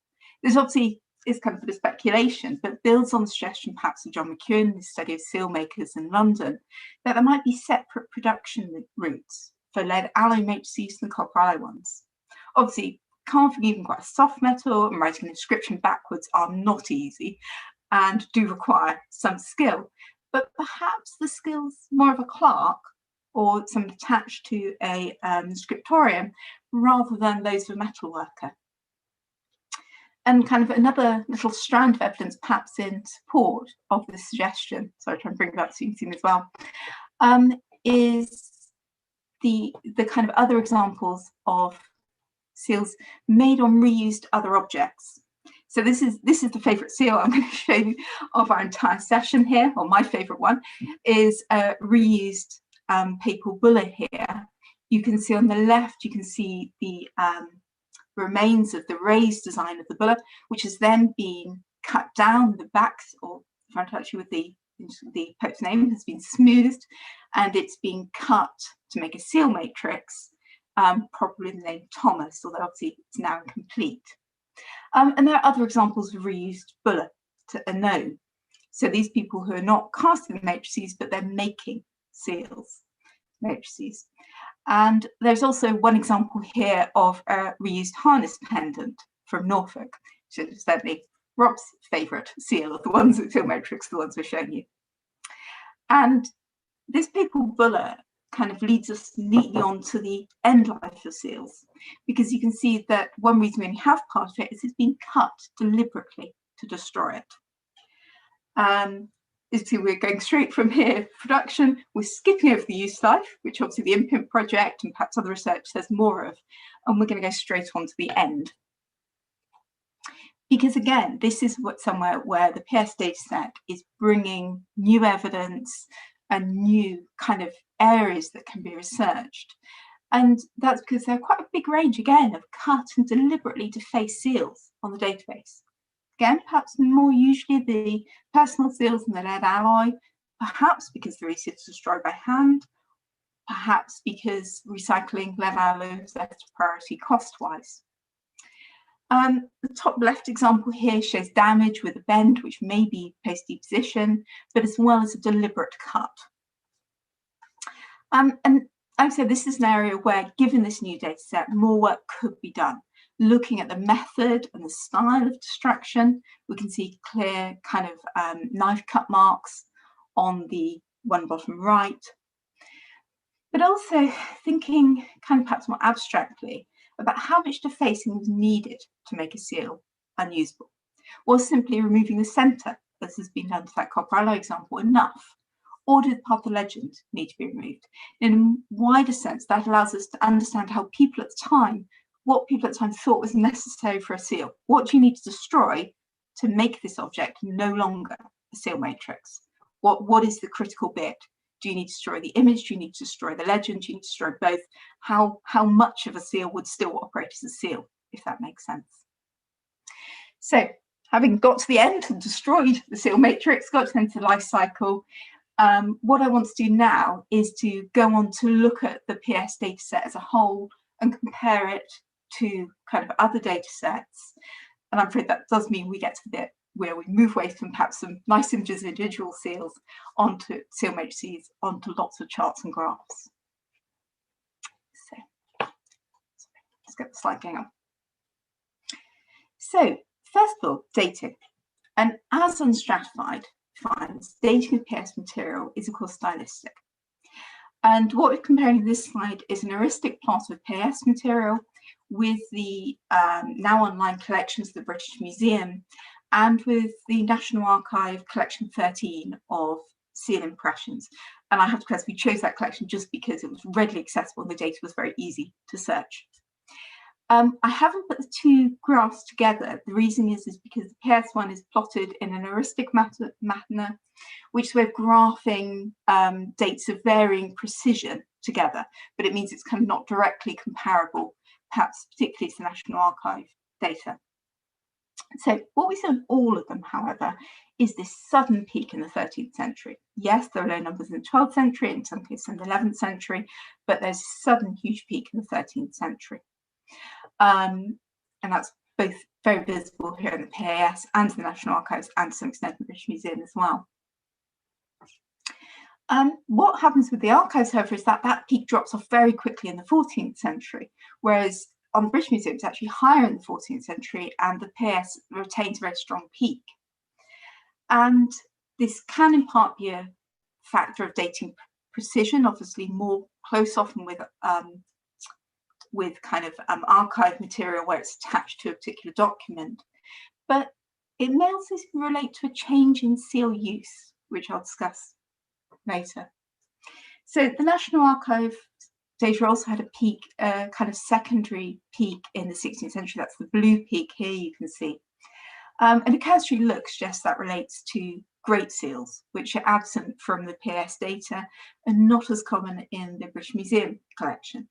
This obviously is kind of a bit of speculation, but builds on the suggestion perhaps of John McEwen, his study of seal makers in London, that there might be separate production routes for lead alloy matrices than copper alloy ones. Obviously, carving even quite a soft metal and writing an inscription backwards are not easy and do require some skill, but perhaps the skill's more of a clerk or someone attached to a scriptorium rather than those of a metal worker. And kind of another little strand of evidence perhaps in support of this suggestion, sorry, trying to bring it up so you can see them as well, is the kind of other examples of seals made on reused other objects. So this is the favourite seal I'm going to show you of our entire session here, or my favourite one, is a reused papal bulla here. You can see on the left, you can see the remains of the raised design of the bulla, which has then been cut down. The back or front actually with the Pope's name has been smoothed, and it's been cut to make a seal matrix, probably the name Thomas, although obviously it's now incomplete. And there are other examples of reused bulla are known. So these people who are not casting the matrices, but they're making seals matrices. And there's also one example here of a reused harness pendant from Norfolk, which is certainly Rob's favourite seal of the ones at seal matrix, the ones we're showing you. And this papal bulla kind of leads us neatly on to the end life of seals, because you can see that one reason we only have part of it is it's been cut deliberately to destroy it. You see, we're going straight from here, production, we're skipping over the use life, which obviously the Imprint project and perhaps other research says more of, and we're going to go straight on to the end. Because again, this is somewhere where the PS data set is bringing new evidence and new kind of areas that can be researched. And that's because there are quite a big range, again, of cut and deliberately defaced seals on the database. Again, perhaps more usually the personal seals and the lead alloy, perhaps because they're easier to destroy by hand, perhaps because recycling lead alloy is less priority cost-wise. The top left example here shows damage with a bend, which may be post-deposition, but as well as a deliberate cut. And I would say this is an area where, given this new data set, more work could be done. Looking at the method and the style of destruction, we can see clear kind of knife cut marks on the one bottom right. But also thinking kind of perhaps more abstractly about how much defacing was needed to make a seal unusable. Was simply removing the centre, as has been done to that copper alloy example, enough? Or did part of the legend need to be removed? In a wider sense, that allows us to understand how people at the time, what people at the time thought was necessary for a seal. What do you need to destroy to make this object no longer a seal matrix? What is the critical bit? Do you need to destroy the image? Do you need to destroy the legend? Do you need to destroy both? How much of a seal would still operate as a seal, if that makes sense? So, having got to the end and destroyed the seal matrix, got to the end of the life cycle, what I want to do now is to go on to look at the PS data set as a whole and compare it to kind of other data sets. And I'm afraid that does mean we get to the bit where we move away from perhaps some nice images of individual seals onto seal matrices, onto lots of charts and graphs. So let's get the slide going on. So first of all, dating. And as unstratified finds, dating of PS material is of course stylistic. And what we're comparing in this slide is an heuristic plot of PS material with the now online collections of the British Museum and with the National Archive collection 13 of seal impressions. And I have to confess, we chose that collection just because it was readily accessible and the data was very easy to search. I haven't put the two graphs together. The reason is because the PS one is plotted in an heuristic manner, which is we're graphing dates of varying precision together, but it means it's kind of not directly comparable, perhaps particularly to the National Archive data. So what we see on all of them, however, is this sudden peak in the 13th century. Yes, there are low numbers in the 12th century, in some cases in the 11th century, but there's a sudden huge peak in the 13th century. And that's both very visible here in the PAS and the National Archives and to some extent the British Museum as well. What happens with the archives, however, is that that peak drops off very quickly in the 14th century, whereas on the British Museum it's actually higher in the 14th century and the PAS retains a very strong peak. And this can in part be a factor of dating precision, obviously more close often with kind of archive material where it's attached to a particular document, but it may also relate to a change in seal use, which I'll discuss later. So the National Archive data also had a peak, kind of secondary peak in the 16th century. That's the blue peak here you can see. And a cursory look suggests that relates to great seals, which are absent from the PS data and not as common in the British Museum collection.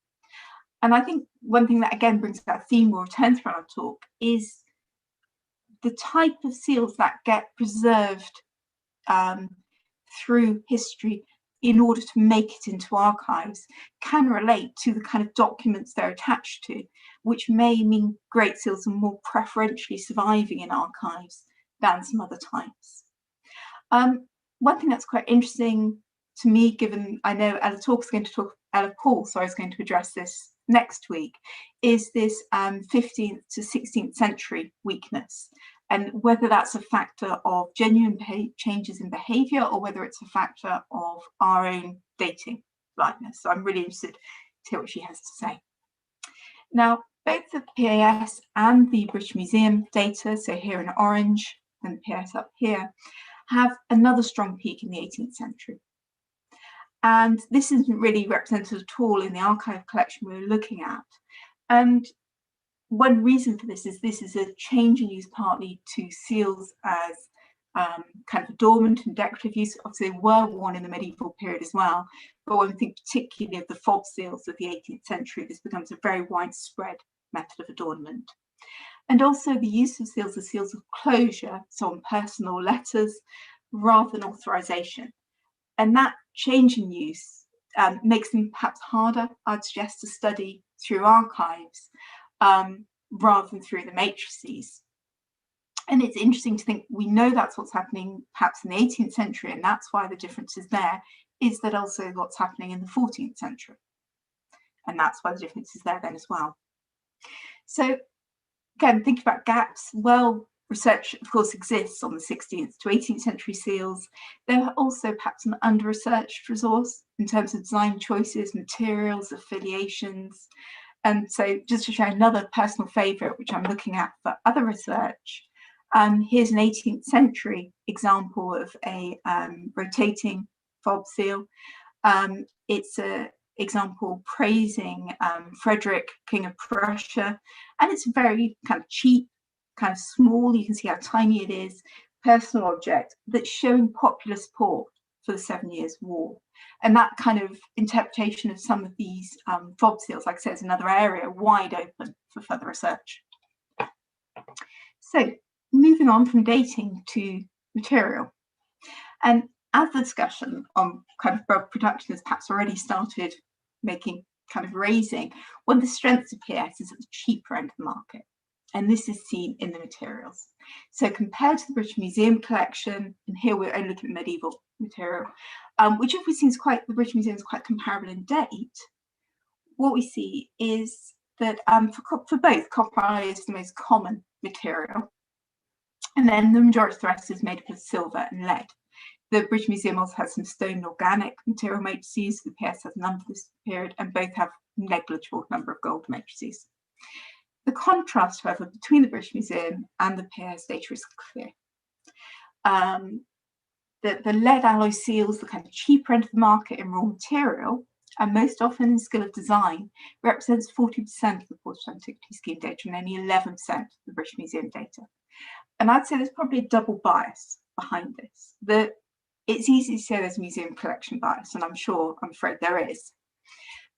And I think one thing that again brings that theme or return throughout our talk is the type of seals that get preserved through history in order to make it into archives can relate to the kind of documents they're attached to, which may mean great seals are more preferentially surviving in archives than some other types. One thing that's quite interesting to me, given I know Ella Paul is going to address this next week, is this 15th to 16th century weakness, and whether that's a factor of genuine changes in behaviour or whether it's a factor of our own dating blindness. So I'm really interested to hear what she has to say. Now, both the PAS and the British Museum data, so here in orange and the PAS up here, have another strong peak in the 18th century. And this isn't really represented at all in the archive collection we're looking at. And one reason for this is a change in use partly to seals as kind of adornment and decorative use. Obviously, they were worn in the medieval period as well. But when we think particularly of the fob seals of the 18th century, this becomes a very widespread method of adornment. And also the use of seals as seals of closure, so on personal letters, rather than authorization. And that change in use makes them perhaps harder, I'd suggest, to study through archives rather than through the matrices. And it's interesting to think we know that's what's happening perhaps in the 18th century, and that's why the difference is there, is that also what's happening in the 14th century. and that's why the difference is there then as well. So again, think about gaps. Well, research, of course, exists on the 16th to 18th century seals. They're also perhaps an under-researched resource in terms of design choices, materials, affiliations. And so just to share another personal favourite, which I'm looking at for other research, here's an 18th century example of a rotating fob seal. It's an example praising Frederick, King of Prussia, and it's a very kind of cheap, kind of small, you can see how tiny it is, personal object that's showing popular support for the 7 Years' War. And that kind of interpretation of some of these fob seals, like I said, is another area wide open for further research. So moving on from dating to material. And as the discussion on kind of bulk production has perhaps already started making kind of raising, one of the strengths of PS is at the cheaper end of the market. And this is seen in the materials. So compared to the British Museum collection, and here we're only looking at medieval material, which if we see the British Museum is quite comparable in date, what we see is that for both, copper is the most common material. And then the majority of the rest is made up of silver and lead. The British Museum also has some stone and organic material matrices. The PS has none for this period, and both have negligible number of gold matrices. The contrast, however, between the British Museum and the PS data is clear. The lead alloy seals, the kind of cheaper end of the market in raw material, and most often in skill of design, represents 40% of the Portable Antiquities Scheme data and only 11% of the British Museum data. And I'd say there's probably a double bias behind this. It's easy to say there's museum collection bias, and I'm afraid there is.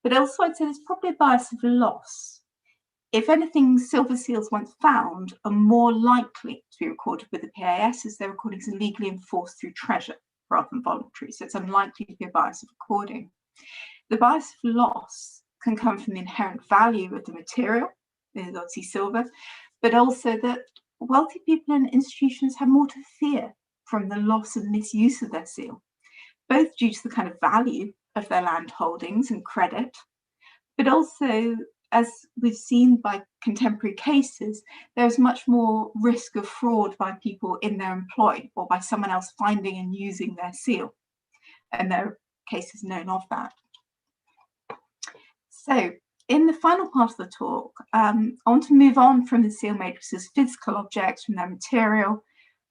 But also I'd say there's probably a bias of loss. If anything, silver seals once found are more likely to be recorded with the PAS as their recordings are legally enforced through treasure rather than voluntary, so it's unlikely to be a bias of recording. The bias of loss can come from the inherent value of the material, there's obviously silver, but also that wealthy people and institutions have more to fear from the loss and misuse of their seal, both due to the kind of value of their land holdings and credit, but also, as we've seen by contemporary cases, there's much more risk of fraud by people in their employ or by someone else finding and using their seal. And there are cases known of that. So in the final part of the talk, I want to move on from the seal matrices, physical objects, from their material,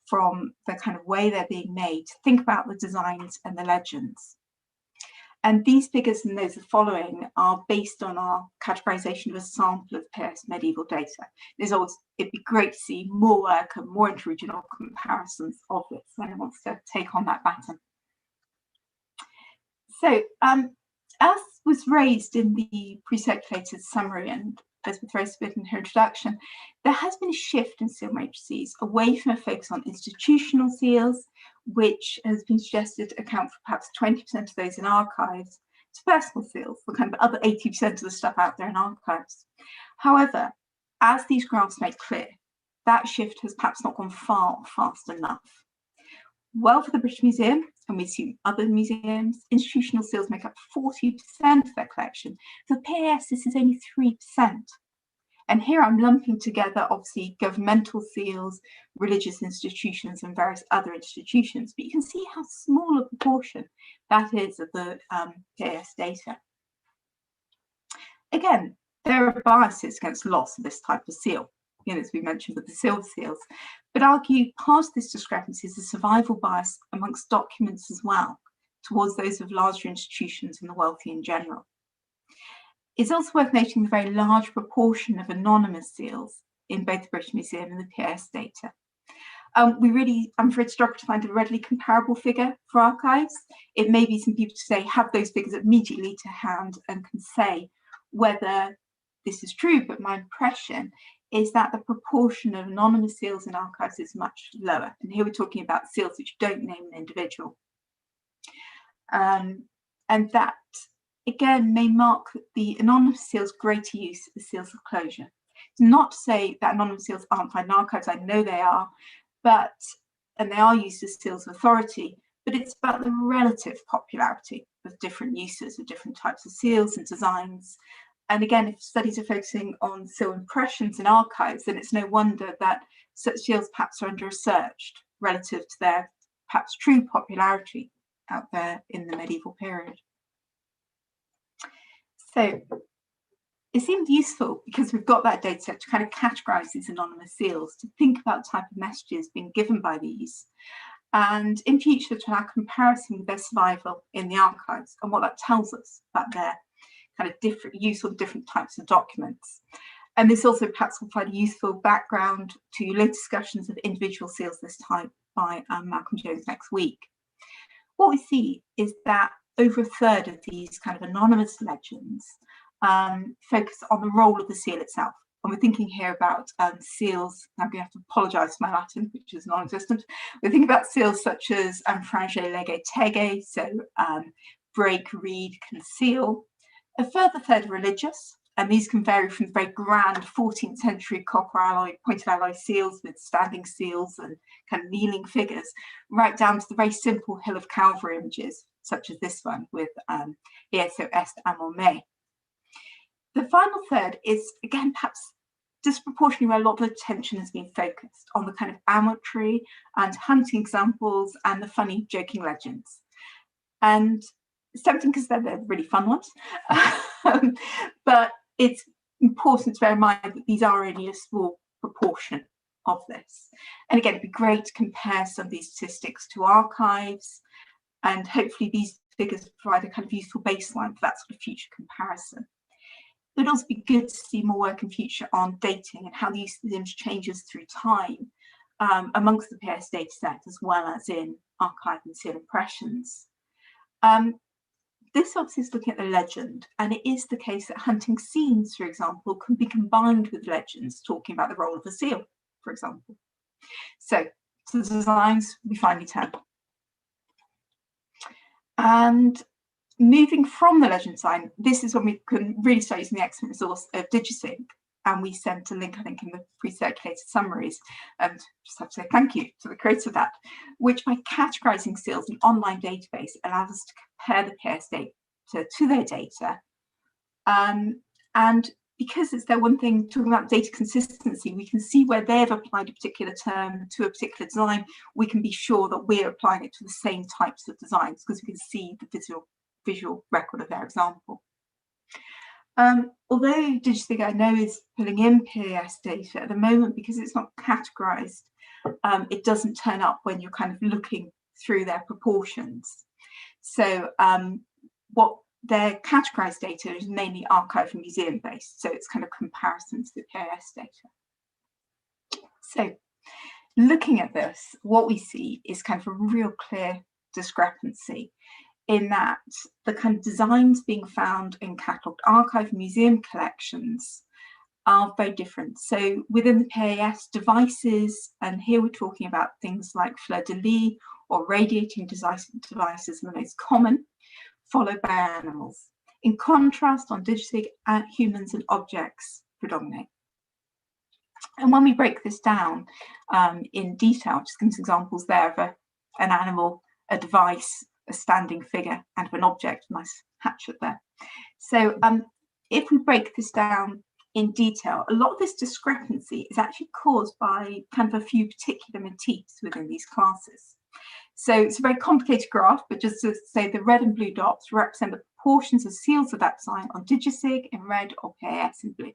from the kind of way they're being made, to think about the designs and the legends. And these figures and those following are based on our categorization of a sample of PS medieval data. It'd be great to see more work and more interregional comparisons of this. Anyone wants to take on that baton? So, as was raised in the pre-circulated summary and Elizabeth raised a bit in her introduction, there has been a shift in seal matrices away from a focus on institutional seals, which has been suggested to account for perhaps 20% of those in archives, to personal seals, the kind of other 80% of the stuff out there in archives. However, as these graphs make clear, that shift has perhaps not gone fast enough. Well, for the British Museum, and we assume other museums, institutional seals make up 40% of their collection. For PAS, this is only 3%. And here I'm lumping together, obviously, governmental seals, religious institutions, and various other institutions. But you can see how small a proportion that is of the PAS data. Again, there are biases against loss of this type of seal, as we mentioned with the silver seals, but argue part of this discrepancy is a survival bias amongst documents as well, towards those of larger institutions and the wealthy in general. It's also worth noting the very large proportion of anonymous seals in both the British Museum and the PAS data. I'm afraid, struggle to find a readily comparable figure for archives. It may be some people today have those figures immediately to hand and can say whether this is true, but my impression is that the proportion of anonymous seals in archives is much lower. And here we're talking about seals which don't name an individual. And that, again, may mark the anonymous seals' greater use as seals of closure. It's not to say that anonymous seals aren't found in archives, I know they are, and they are used as seals of authority, but it's about the relative popularity of different uses of different types of seals and designs. And again, if studies are focusing on seal impressions in archives, then it's no wonder that such seals perhaps are under-researched relative to their perhaps true popularity out there in the medieval period. So it seemed useful, because we've got that data set, to kind of categorize these anonymous seals, to think about the type of messages being given by these, and in future to allow comparison with their survival in the archives and what that tells us about their kind of different use of different types of documents. And this also perhaps will provide a useful background to later discussions of individual seals this type by Malcolm Jones next week. What we see is that over a third of these kind of anonymous legends focus on the role of the seal itself. And we're thinking here about seals, I'm going to have to apologise for my Latin, which is non-existent. We're thinking about seals such as frange, lege, tege, so break, read, conceal. A further third are religious, and these can vary from the very grand 14th century copper alloy, pointed alloy seals with standing seals and kind of kneeling figures, right down to the very simple Hill of Calvary images, such as this one with Ieso est amor me. The final third is, again, perhaps disproportionately where a lot of attention has been focused on the kind of amatory and hunting examples and the funny joking legends. And it's tempting because they're really fun ones, but it's important to bear in mind that these are only a small proportion of this. And again, it'd be great to compare some of these statistics to archives, and hopefully these figures provide a kind of useful baseline for that sort of future comparison. It would also be good to see more work in future on dating and how the use of the image changes through time amongst the PS data set, as well as in archive and seal impressions. This obviously is looking at the legend, and it is the case that hunting scenes, for example, can be combined with legends talking about the role of the seal, for example. So the designs we finally turn. And moving from the legend sign, this is when we can really start using the excellent resource of DigiSync, and we sent a link, I think, in the pre-circulated summaries, and just have to say thank you to the creator of that, which by categorizing seals in an online database allows us to compare the PS data to their data. And because it's their one thing talking about data consistency, we can see where they've applied a particular term to a particular design. We can be sure that we're applying it to the same types of designs because we can see the visual record of their example. Although DigiSync, I know, is pulling in PAS data at the moment, because it's not categorized, it doesn't turn up when you're kind of looking through their proportions. So what their categorized data is mainly archive and museum based, so it's kind of comparison to the PAS data. So looking at this, what we see is kind of a real clear discrepancy in that the kind of designs being found in catalogued archive and museum collections are very different. So within the PAS devices, and here we're talking about things like fleur-de-lis or radiating devices are the most common, followed by animals. In contrast, on DigiSync, humans and objects predominate. And when we break this down in detail, just give some examples there of an animal, a device, a standing figure, and an object. Nice hatchet there. So if we break this down in detail, a lot of this discrepancy is actually caused by kind of a few particular motifs within these classes. So it's a very complicated graph, but just to say the red and blue dots represent the proportions of seals of that design on DigiSig in red or PAS in blue.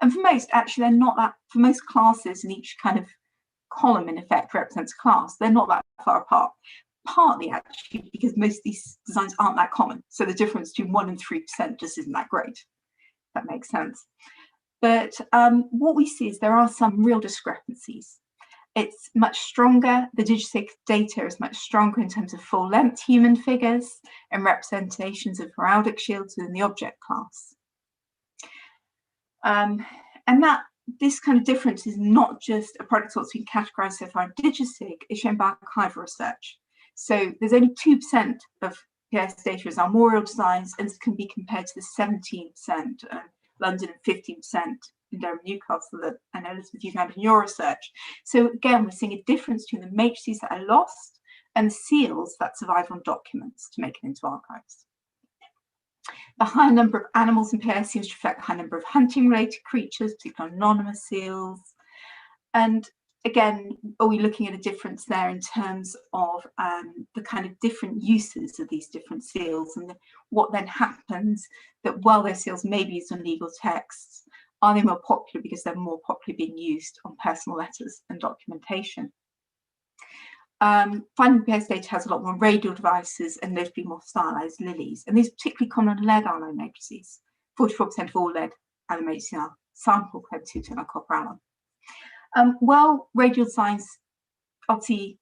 And for most, actually, they're not that, for most classes, and each kind of column in effect represents a class, they're not that far apart. Partly actually because most of these designs aren't that common. So the difference between 1% and 3% just isn't that great. That makes sense. But what we see is there are some real discrepancies. It's much stronger. The DigiSig data is much stronger in terms of full length human figures and representations of heraldic shields within the object class. And that this kind of difference is not just a product that's been categorized so far in DigiSig, it's shown by archival research. So there's only 2% of PS data as armorial designs, and this can be compared to the 17% London and 15% in Durham, Newcastle that I know, Elizabeth, you found in your research. So again, we're seeing a difference between the matrices that are lost and the seals that survive on documents to make it into archives. The high number of animals in PAS seems to reflect the high number of hunting-related creatures, particularly anonymous seals. And again, are we looking at a difference there in terms of the kind of different uses of these different seals, and what then happens that while those seals may be used on legal texts, are they more popular because they're more popularly being used on personal letters and documentation? Finding PAS data has a lot more radial devices and notably more stylized lilies, and these are particularly common on lead alloy matrices. 44% of all lead alloy matrices are sampled compared to copper alloy. Well, radial designs, obviously,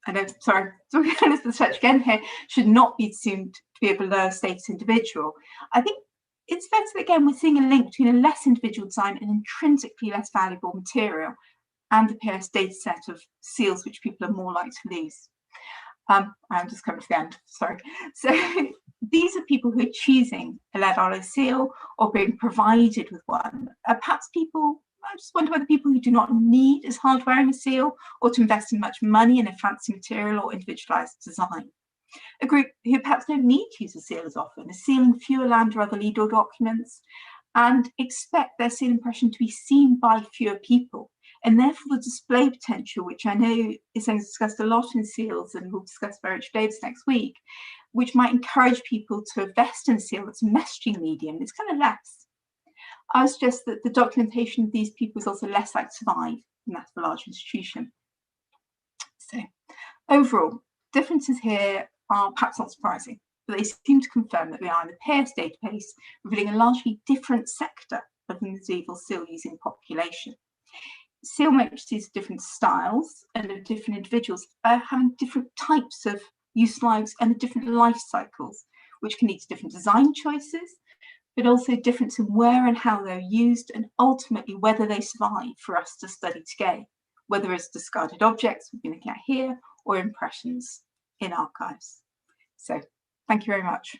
I know, sorry, the search again here, should not be assumed to be of a lower status individual. I think it's fair to say, again, we're seeing a link between a less individual design and intrinsically less valuable material and the PAS data set of seals which people are more likely to lose. I'm just coming to the end, sorry. So these are people who are choosing a lead alloy seal or being provided with one. Perhaps people, I just wonder whether people who do not need as hard wearing a seal or to invest in much money in a fancy material or individualized design. A group who perhaps don't need to use a seal as often, are sealing fewer land or other legal documents and expect their seal impression to be seen by fewer people. And therefore the display potential, which I know is discussed a lot in seals and we'll discuss by Richard Davis next week, which might encourage people to invest in a seal that's a messaging medium, it's kind of less. I would suggest that the documentation of these people is also less likely to survive than that of a large institution. So overall, differences here are perhaps not surprising, but they seem to confirm that we are in the PAS database, revealing a largely different sector of the medieval seal using population. Seal matrices of different styles and of different individuals are having different types of use lives and different life cycles, which can lead to different design choices, but also difference in where and how they're used, and ultimately whether they survive for us to study today, whether as discarded objects we've been looking at here or impressions in archives. So thank you very much.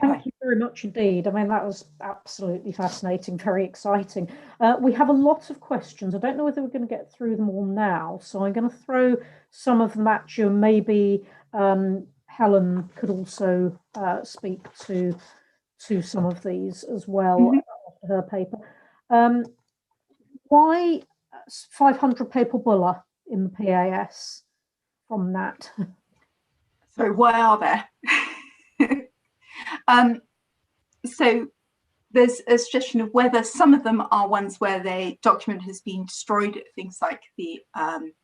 Thank you very much indeed. I mean, that was absolutely fascinating, very exciting. We have a lot of questions. I don't know whether we're going to get through them all now, so I'm going to throw some of them at you. Maybe Helen could also speak to some of these as well after her paper. Why 500 papal bulla in the PAS from Nat? So why are there? So there's a suggestion of whether some of them are ones where the document has been destroyed at things like the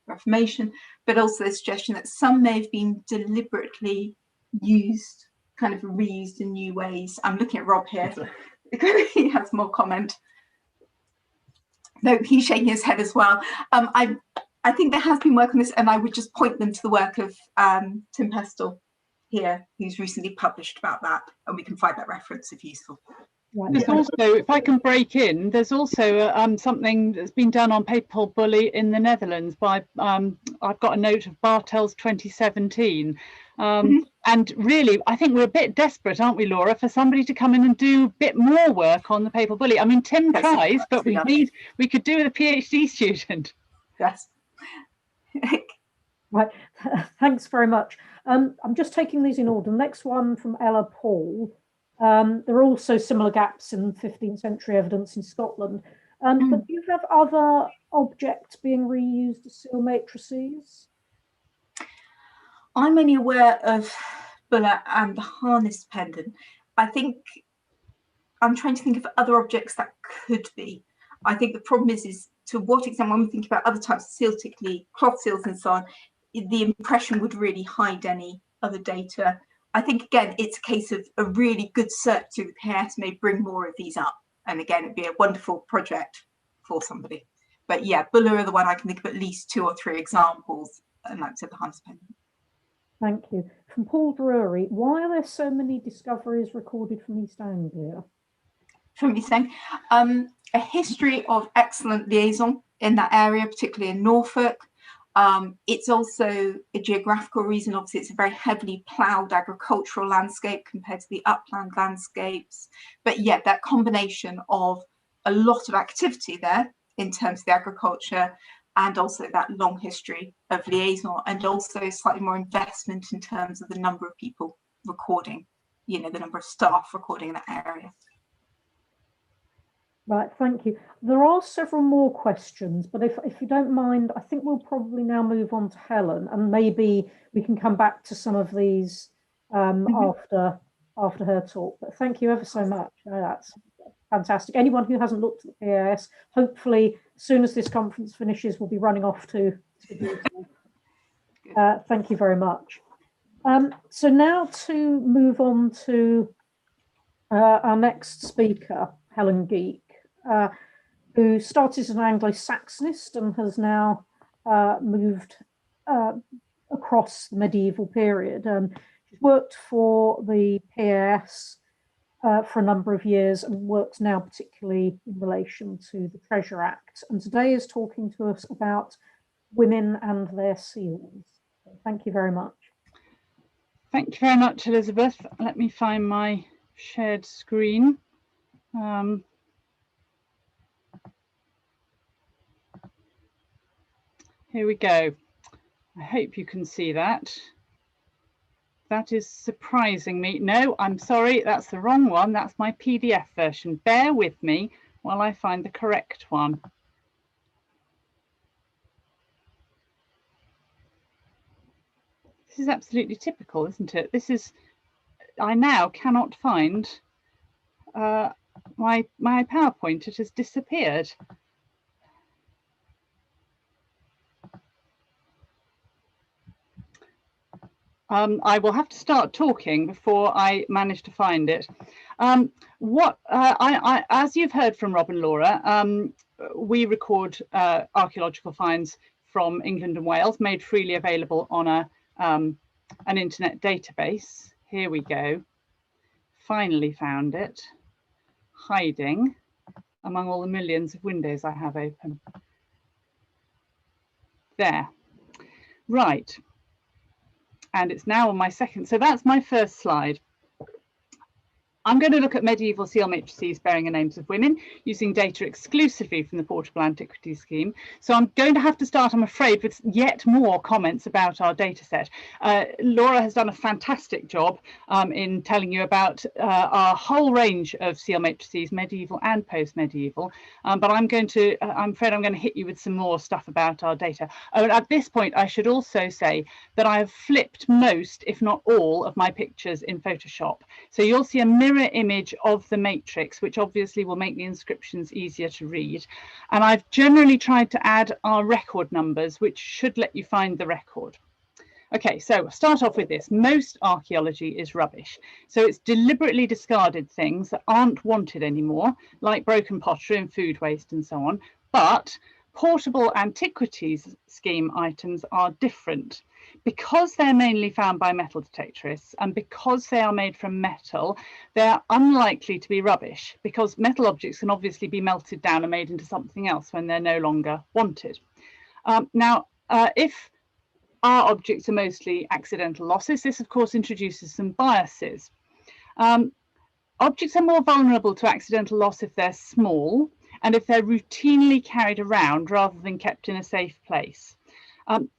Reformation, but also the suggestion that some may have been deliberately used, kind of reused in new ways. I'm looking at Rob here. He has more comment. No, he's shaking his head as well. I think there has been work on this, and I would just point them to the work of Tim Pestle here, who's recently published about that, and we can find that reference if useful. There's also, if I can break in, there's also something that's been done on papal bully in the Netherlands by, I've got a note of Bartels 2017. And really, I think we're a bit desperate, aren't we, Laura, for somebody to come in and do a bit more work on the papal bully. I mean, Tim tries, but we could do with a PhD student. Yes. Right, thanks very much. I'm just taking these in order. Next one from Ella Paul. There are also similar gaps in 15th century evidence in Scotland. But do you have other objects being reused as seal matrices? I'm only aware of bulla and the harness pendant. I think I'm trying to think of other objects that could be. I think the problem is to what extent, when we think about other types of seals, particularly cloth seals and so on, the impression would really hide any other data. I think, again, it's a case of a really good search through the PAS may bring more of these up. And again, it'd be a wonderful project for somebody. But yeah, bulla are the one I can think of at least 2 or 3 examples, and like I said, the harness pendant. Thank you. From Paul Drury, why are there so many discoveries recorded from East Anglia? From East Anglia, a history of excellent liaison in that area, particularly in Norfolk. It's also a geographical reason. Obviously, it's a very heavily ploughed agricultural landscape compared to the upland landscapes. But yet that combination of a lot of activity there in terms of the agriculture and also that long history of liaison, and also slightly more investment in terms of the number of people recording, you know, the number of staff recording in that area. Right, thank you. There are several more questions, but if you don't mind, I think we'll probably now move on to Helen, and maybe we can come back to some of these after her talk. But thank you ever so much. That's fantastic. Anyone who hasn't looked at the PAS, hopefully as soon as this conference finishes, will be running off to do so. Thank you very much. So now to move on to our next speaker, Helen Geake, who started as an Anglo-Saxonist and has now moved across the medieval period. She's worked for the PAS for a number of years and works now particularly in relation to the Treasure Act, and today is talking to us about women and their seals. So thank you very much. Thank you very much, Elizabeth. Let me find my shared screen. Here we go. I hope you can see that. That is surprising me. No, I'm sorry, that's the wrong one. That's my PDF version. Bear with me while I find the correct one. This is absolutely typical, isn't it? This is, I now cannot find my PowerPoint. It has disappeared. I will have to start talking before I manage to find it. As you've heard from Rob and Laura, we record archaeological finds from England and Wales, made freely available on an internet database. Here we go. Finally found it, hiding among all the millions of windows I have open. There, right. And it's now on my second. So that's my first slide. I'm going to look at medieval seal matrices bearing the names of women using data exclusively from the Portable Antiquities Scheme. So I'm going to have to start, I'm afraid, with yet more comments about our data set. Laura has done a fantastic job in telling you about our whole range of seal matrices, medieval and post-medieval. But I'm afraid I'm going to hit you with some more stuff about our data. At this point, I should also say that I have flipped most, if not all, of my pictures in Photoshop. So you'll see a mirror image of the matrix, which obviously will make the inscriptions easier to read. And I've generally tried to add our record numbers, which should let you find the record. Okay, so we'll start off with this. Most archaeology is rubbish. So it's deliberately discarded things that aren't wanted anymore, like broken pottery and food waste and so on. But Portable Antiquities Scheme items are different. Because they're mainly found by metal detectorists and because they are made from metal, they're unlikely to be rubbish, because metal objects can obviously be melted down and made into something else when they're no longer wanted. If our objects are mostly accidental losses, this of course introduces some biases. Objects are more vulnerable to accidental loss if they're small and if they're routinely carried around rather than kept in a safe place.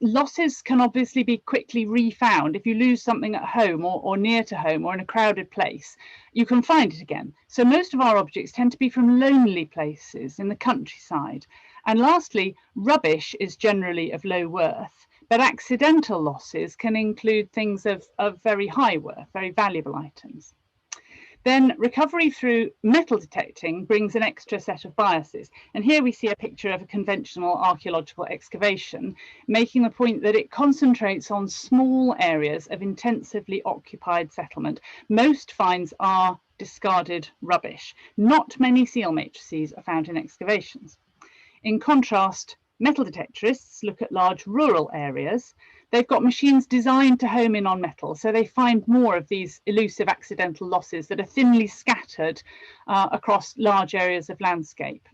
Losses can obviously be quickly refound. If you lose something at home or near to home or in a crowded place, you can find it again. So most of our objects tend to be from lonely places in the countryside. And lastly, rubbish is generally of low worth, but accidental losses can include things of very high worth, very valuable items. Then recovery through metal detecting brings an extra set of biases. And here we see a picture of a conventional archaeological excavation, making the point that it concentrates on small areas of intensively occupied settlement. Most finds are discarded rubbish. Not many seal matrices are found in excavations. In contrast, metal detectorists look at large rural areas. They've got machines designed to home in on metal, so they find more of these elusive accidental losses that are thinly scattered across large areas of landscape.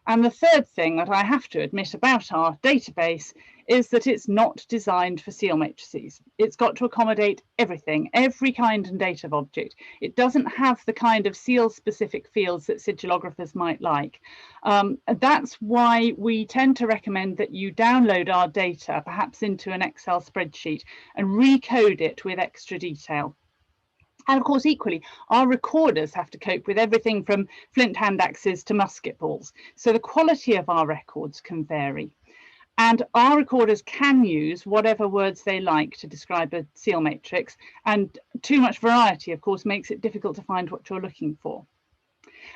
And the third thing that I have to admit about our database is that it's not designed for seal matrices. It's got to accommodate everything, every kind and date of object. It doesn't have the kind of seal specific fields that sigilographers might like. That's why we tend to recommend that you download our data, perhaps into an Excel spreadsheet, and recode it with extra detail. And of course, equally, our recorders have to cope with everything from flint hand axes to musket balls. So the quality of our records can vary. And our recorders can use whatever words they like to describe a seal matrix. And too much variety, of course, makes it difficult to find what you're looking for.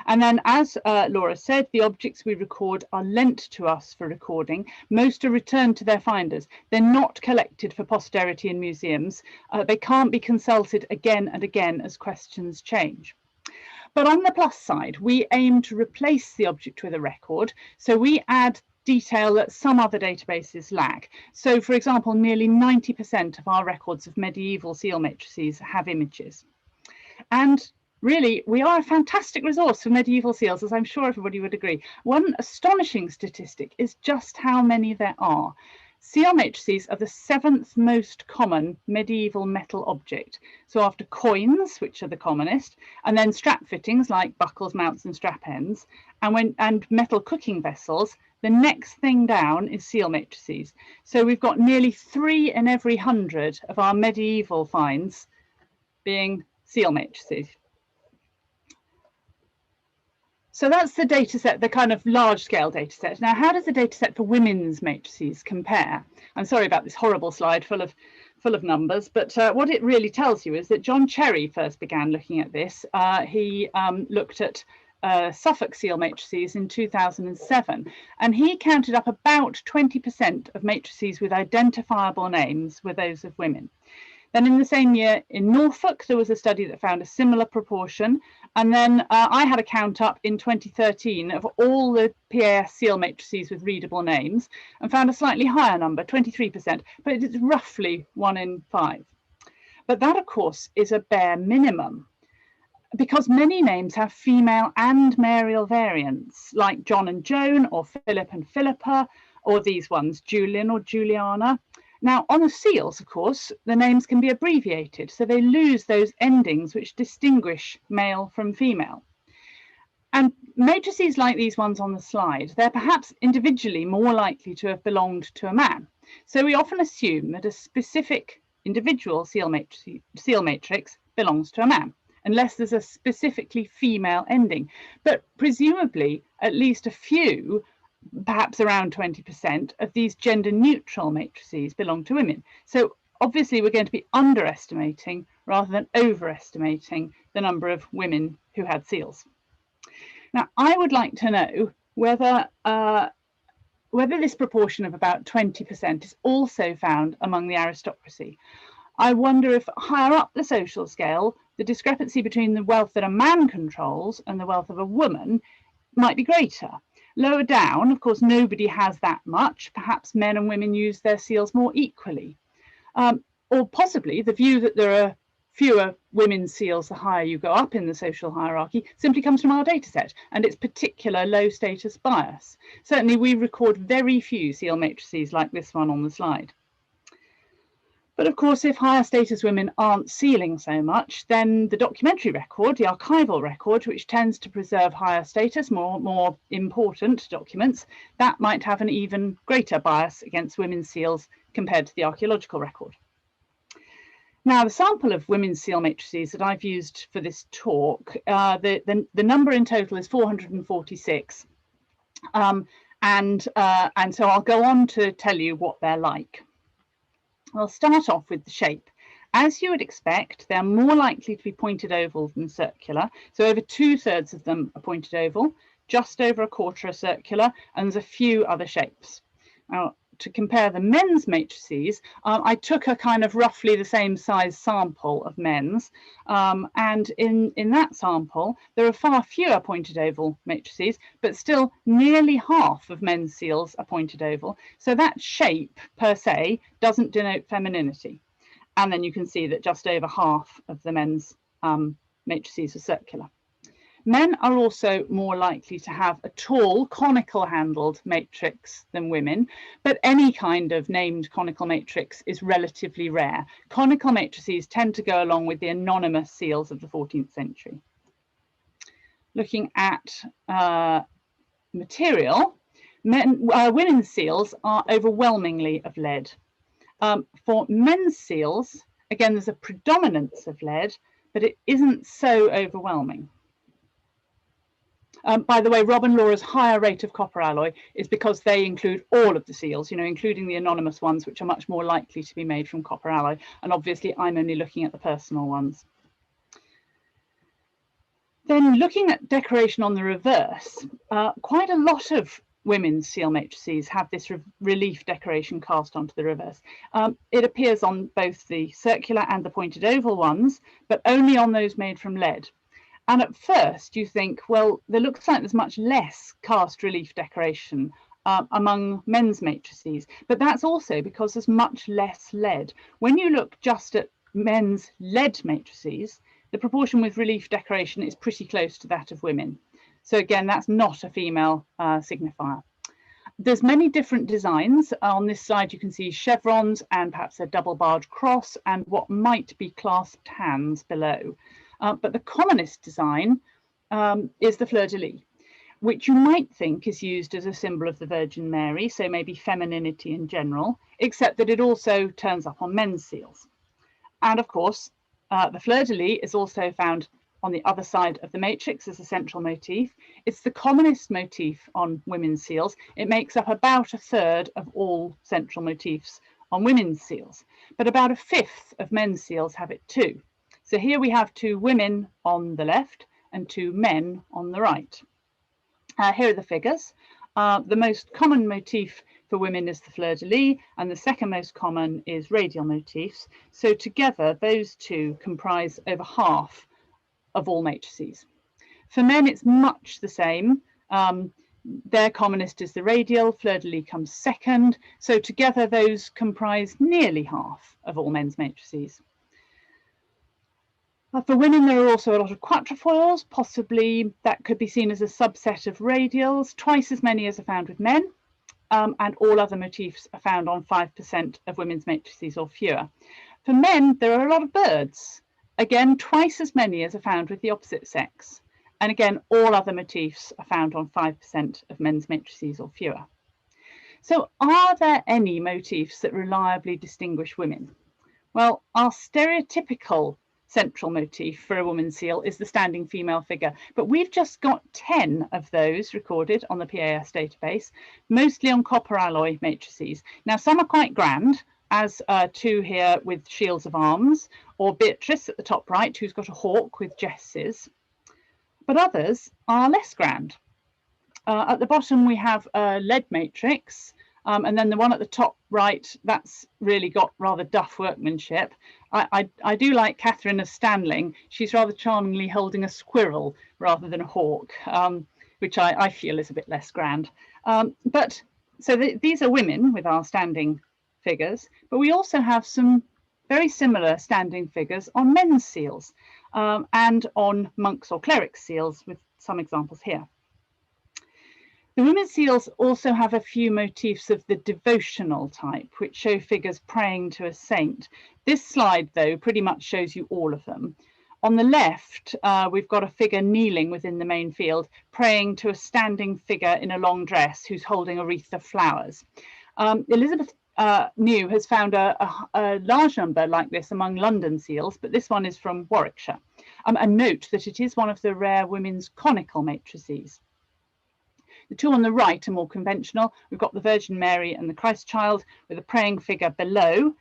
And then, as Laura said, the objects we record are lent to us for recording. Most are returned to their finders. They're not collected for posterity in museums. They can't be consulted again and again as questions change. But on the plus side, we aim to replace the object with a record. So we add detail that some other databases lack. So, for example, nearly 90% of our records of medieval seal matrices have images. And really, we are a fantastic resource for medieval seals, as I'm sure everybody would agree. One astonishing statistic is just how many there are. Seal matrices are the 7th most common medieval metal object. So after coins, which are the commonest, and then strap fittings like buckles, mounts and strap ends, and metal cooking vessels, the next thing down is seal matrices. So we've got nearly 3 in every 100 of our medieval finds being seal matrices. So that's the data set, the kind of large scale data set. Now, how does the data set for women's matrices compare? I'm sorry about this horrible slide full of numbers, but what it really tells you is that John Cherry first began looking at this. He looked at Suffolk seal matrices in 2007, and he counted up about 20% of matrices with identifiable names were those of women. Then in the same year in Norfolk, there was a study that found a similar proportion. And then I had a count up in 2013 of all the PAS seal matrices with readable names and found a slightly higher number, 23%, but it's roughly 1 in 5. But that, of course, is a bare minimum, because many names have female and male variants, like John and Joan, or Philip and Philippa, or these ones, Julian or Juliana. Now, on the seals, of course, the names can be abbreviated, so they lose those endings which distinguish male from female. And matrices like these ones on the slide, they're perhaps individually more likely to have belonged to a man. So we often assume that a specific individual seal matrix belongs to a man, unless there's a specifically female ending. But presumably, at least a few, perhaps around 20% of these gender neutral matrices belong to women. So obviously we're going to be underestimating rather than overestimating the number of women who had seals. Now, I would like to know whether this proportion of about 20% is also found among the aristocracy. I wonder if higher up the social scale, the discrepancy between the wealth that a man controls and the wealth of a woman might be greater. Lower down, of course, nobody has that much. Perhaps men and women use their seals more equally. Or possibly the view that there are fewer women's seals the higher you go up in the social hierarchy simply comes from our data set and its particular low status bias. Certainly we record very few seal matrices like this one on the slide. But of course, if higher status women aren't sealing so much, then the documentary record, the archival record, which tends to preserve higher status, more important documents, that might have an even greater bias against women's seals compared to the archaeological record. Now, the sample of women's seal matrices that I've used for this talk, the number in total is 446. And so I'll go on to tell you what they're like. I'll start off with the shape. As you would expect, they're more likely to be pointed oval than circular. So over 2/3 of them are pointed oval, just over 1/4 are circular, and there's a few other shapes. Now, to compare the men's matrices, I took a kind of roughly the same size sample of men's, and in that sample there are far fewer pointed oval matrices, but still nearly half of men's seals are pointed oval. So that shape per se doesn't denote femininity. And then you can see that just over half of the men's matrices are circular. Men are also more likely to have a tall conical handled matrix than women, but any kind of named conical matrix is relatively rare. Conical matrices tend to go along with the anonymous seals of the 14th century. Looking at material, women's seals are overwhelmingly of lead. For men's seals, again, there's a predominance of lead, but it isn't so overwhelming. By the way, Rob and Laura's higher rate of copper alloy is because they include all of the seals, including the anonymous ones, which are much more likely to be made from copper alloy. And obviously, I'm only looking at the personal ones. Then looking at decoration on the reverse, quite a lot of women's seal matrices have this relief decoration cast onto the reverse. It appears on both the circular and the pointed oval ones, but only on those made from lead. And at first you think, well, there looks like there's much less cast relief decoration among men's matrices, but that's also because there's much less lead. When you look just at men's lead matrices, the proportion with relief decoration is pretty close to that of women. So again, that's not a female signifier. There's many different designs. On this slide, you can see chevrons and perhaps a double barred cross and what might be clasped hands below. But the commonest design is the fleur-de-lis, which you might think is used as a symbol of the Virgin Mary, so maybe femininity in general, except that it also turns up on men's seals. And of course, the fleur-de-lis is also found on the other side of the matrix as a central motif. It's the commonest motif on women's seals. It makes up about 1/3 of all central motifs on women's seals, but about 1/5 of men's seals have it too. So here we have 2 women on the left and 2 men on the right. Here are the figures. The most common motif for women is the fleur-de-lis, and the second most common is radial motifs. So together, those two comprise over half of all matrices. For men, it's much the same. Their commonest is the radial, fleur-de-lis comes second. So together, those comprise nearly half of all men's matrices. For women, there are also a lot of quatrefoils. Possibly that could be seen as a subset of radials, twice as many as are found with men, and all other motifs are found on 5% of women's matrices or fewer. For men, there are a lot of birds. Again, twice as many as are found with the opposite sex. And again, all other motifs are found on 5% of men's matrices or fewer. So are there any motifs that reliably distinguish women? Well, our stereotypical central motif for a woman's seal is the standing female figure, but we've just got 10 of those recorded on the PAS database, mostly on copper alloy matrices. Now, some are quite grand, as 2 here with shields of arms, or Beatrice at the top right, who's got a hawk with jesses, but others are less grand. At the bottom, we have a lead matrix, and then the one at the top right, that's really got rather duff workmanship. I do like Catherine of Stanling. She's rather charmingly holding a squirrel rather than a hawk, which I feel is a bit less grand. These are women with our standing figures, but we also have some very similar standing figures on men's seals and on monks or clerics seals, with some examples here. The women's seals also have a few motifs of the devotional type, which show figures praying to a saint. This slide, though, pretty much shows you all of them. On the left, we've got a figure kneeling within the main field, praying to a standing figure in a long dress who's holding a wreath of flowers. Elizabeth New has found a large number like this among London seals, but this one is from Warwickshire. And note that it is one of the rare women's conical matrices. The 2 on the right are more conventional. We've got the Virgin Mary and the Christ Child with a praying figure below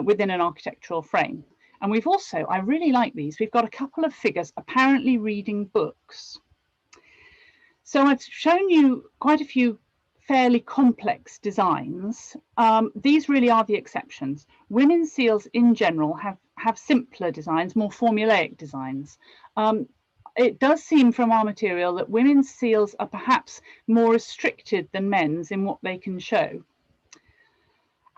within an architectural frame. And we've also, I really like these, we've got a couple of figures apparently reading books. So I've shown you quite a few fairly complex designs. These really are the exceptions. Women's seals in general have simpler designs, more formulaic designs. It does seem from our material that women's seals are perhaps more restricted than men's in what they can show.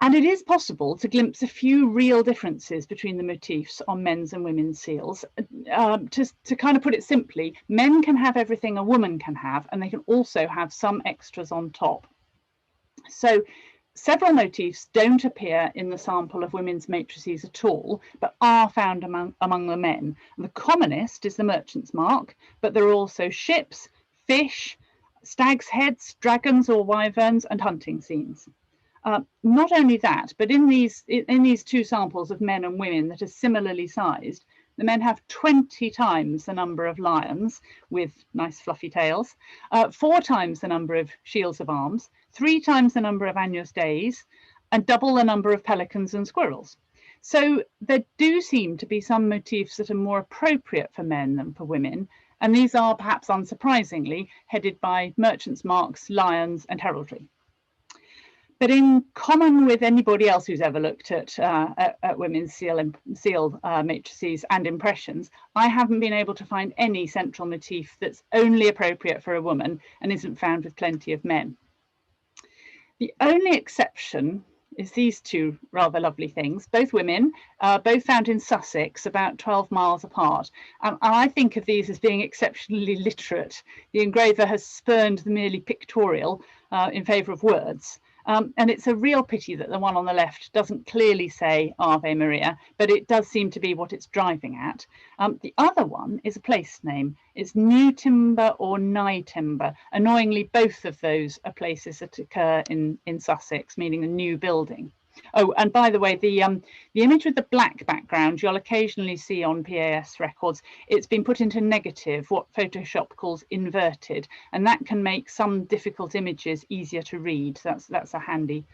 And it is possible to glimpse a few real differences between the motifs on men's and women's seals. To kind of put it simply, men can have everything a woman can have, and they can also have some extras on top. So several motifs don't appear in the sample of women's matrices at all, but are found among the men. The commonest is the merchant's mark, but there are also ships, fish, stags' heads, dragons or wyverns, and hunting scenes. Not only that, but in these two samples of men and women that are similarly sized, the men have 20 times the number of lions with nice fluffy tails, 4 times the number of shields of arms, 3 times the number of Agnus Deis, and double the number of pelicans and squirrels. So there do seem to be some motifs that are more appropriate for men than for women, and these are perhaps unsurprisingly headed by merchants' marks, lions, and heraldry. But in common with anybody else who's ever looked at women's seal matrices and impressions, I haven't been able to find any central motif that's only appropriate for a woman and isn't found with plenty of men. The only exception is these two rather lovely things, both women, both found in Sussex, about 12 miles apart. And I think of these as being exceptionally literate. The engraver has spurned the merely pictorial in favour of words. And it's a real pity that the one on the left doesn't clearly say Ave Maria, but it does seem to be what it's driving at. The other one is a place name. It's New Timber or Nigh Timber. Annoyingly, both of those are places that occur in Sussex, meaning a new building. Oh, and by the way, the image with the black background you'll occasionally see on PAS records, it's been put into negative, what Photoshop calls inverted, and that can make some difficult images easier to read. That's a handy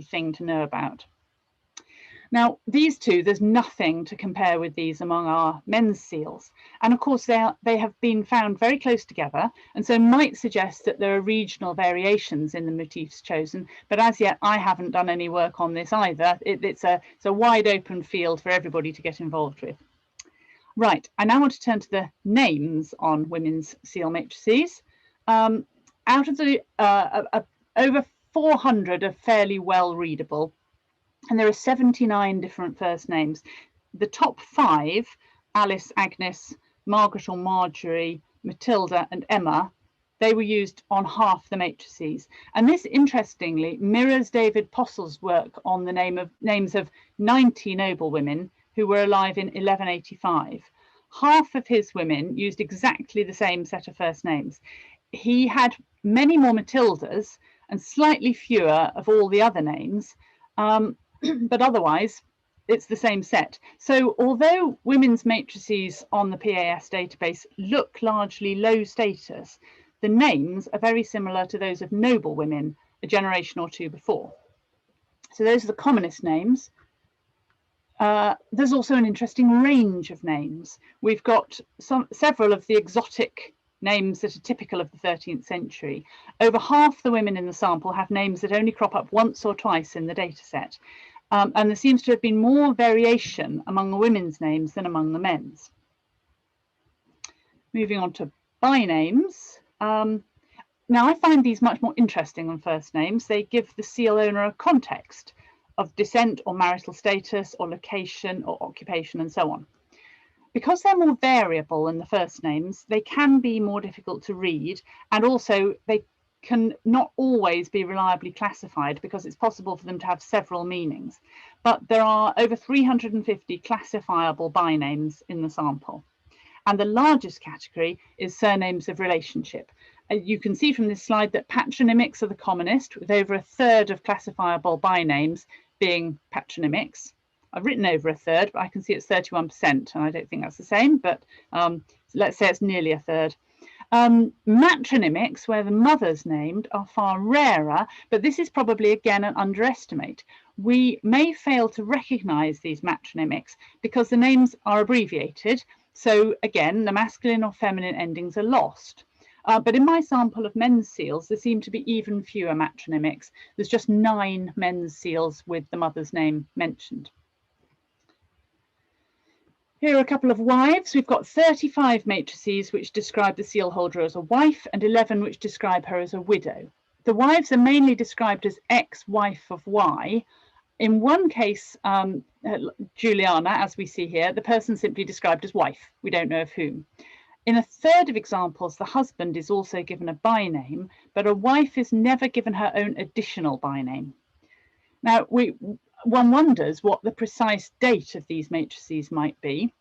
thing to know about. Now, these two, there's nothing to compare with these among our men's seals. And of course, they have been found very close together, and so might suggest that there are regional variations in the motifs chosen. But as yet, I haven't done any work on this either. It's a wide open field for everybody to get involved with. Right, I now want to turn to the names on women's seal matrices. Out of the over 400 are fairly well readable. And there are 79 different first names. The top 5, Alice, Agnes, Margaret or Marjorie, Matilda and Emma, they were used on half the matrices. And this, interestingly, mirrors David Postle's work on the names of 90 noblewomen who were alive in 1185. Half of his women used exactly the same set of first names. He had many more Matildas and slightly fewer of all the other names. But otherwise, it's the same set. So although women's matrices on the PAS database look largely low status, the names are very similar to those of noble women a generation or two before. So those are the commonest names. There's also an interesting range of names. We've got several of the exotic names that are typical of the 13th century. Over half the women in the sample have names that only crop up once or twice in the data set. And there seems to have been more variation among the women's names than among the men's. Moving on to by names. Now I find these much more interesting than first names. They give the seal owner a context of descent or marital status or location or occupation and so on. Because they're more variable than the first names, they can be more difficult to read, and also they can not always be reliably classified because it's possible for them to have several meanings. But there are over 350 classifiable by names in the sample. And the largest category is surnames of relationship. You can see from this slide that patronymics are the commonest, with over a third of classifiable by names being patronymics. I've written over a third, but I can see it's 31%, and I don't think that's the same, but let's say it's nearly a third. Matronymics, where the mother's named, are far rarer, but this is probably again an underestimate. We may fail to recognise these matronymics because the names are abbreviated, so again the masculine or feminine endings are lost. But in my sample of men's seals, there seem to be even fewer matronymics. There's just 9 men's seals with the mother's name mentioned. Here are a couple of wives. We've got 35 matrices which describe the seal holder as a wife and 11 which describe her as a widow. The wives are mainly described as ex-wife of Y, In one case, Juliana, as we see here, the person simply described as wife. We don't know of whom. In a third of examples, the husband is also given a byname, but a wife is never given her own additional byname. Now, one wonders what the precise date of these matrices might be.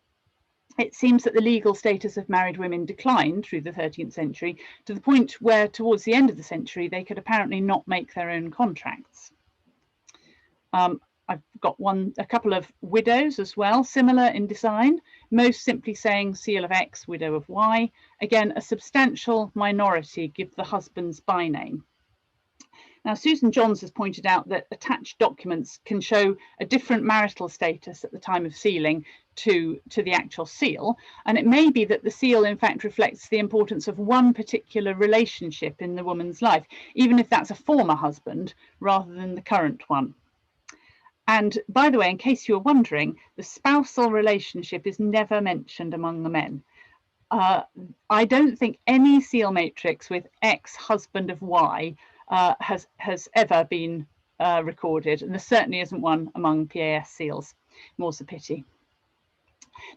It seems that the legal status of married women declined through the 13th century to the point where towards the end of the century they could apparently not make their own contracts. I've got a couple of widows as well, similar in design, most simply saying seal of X, widow of Y. Again, a substantial minority give the husband's byname. Now, Susan Johns has pointed out that attached documents can show a different marital status at the time of sealing to the actual seal, and it may be that the seal in fact reflects the importance of one particular relationship in the woman's life, even if that's a former husband rather than the current one. And by the way, in case you were wondering, the spousal relationship is never mentioned among the men. I don't think any seal matrix with ex-husband of Y has ever been recorded, and there certainly isn't one among PAS seals. More's a pity.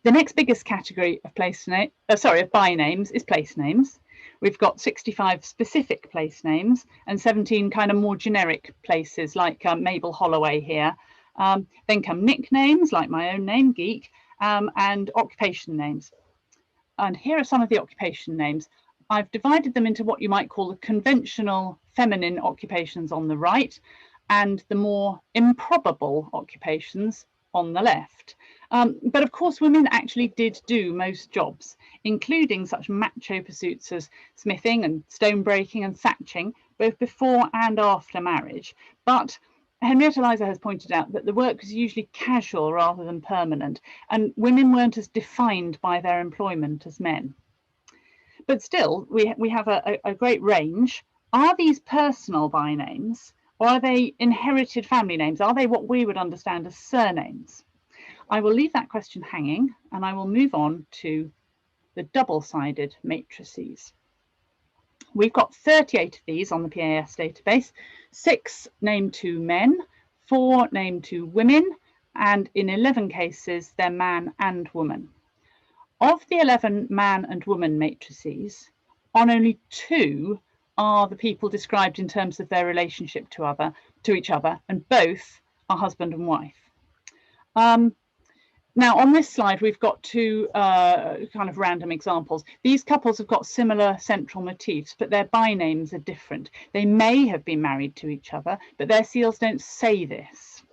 The next biggest category of bynames is place names. We've got 65 specific place names and 17 kind of more generic places like Mabel Holloway here. Then come nicknames like my own name, Geek, and occupation names. And here are some of the occupation names. I've divided them into what you might call the conventional feminine occupations on the right and the more improbable occupations on the left. But of course, women actually did do most jobs, including such macho pursuits as smithing and stone breaking and thatching, both before and after marriage. But Henrietta Eliza has pointed out that the work was usually casual rather than permanent, and women weren't as defined by their employment as men. But still, we have a great range. Are these personal bynames, or are they inherited family names? Are they what we would understand as surnames? I will leave that question hanging, and I will move on to the double-sided matrices. We've got 38 of these on the PAS database, 6 named to men, 4 named to women, and in 11 cases, they're man and woman. Of the 11 man and woman matrices, on only 2 are the people described in terms of their relationship to each other, and both are husband and wife. Now, on this slide, we've got 2 kind of random examples. These couples have got similar central motifs, but their bynames are different. They may have been married to each other, but their seals don't say this.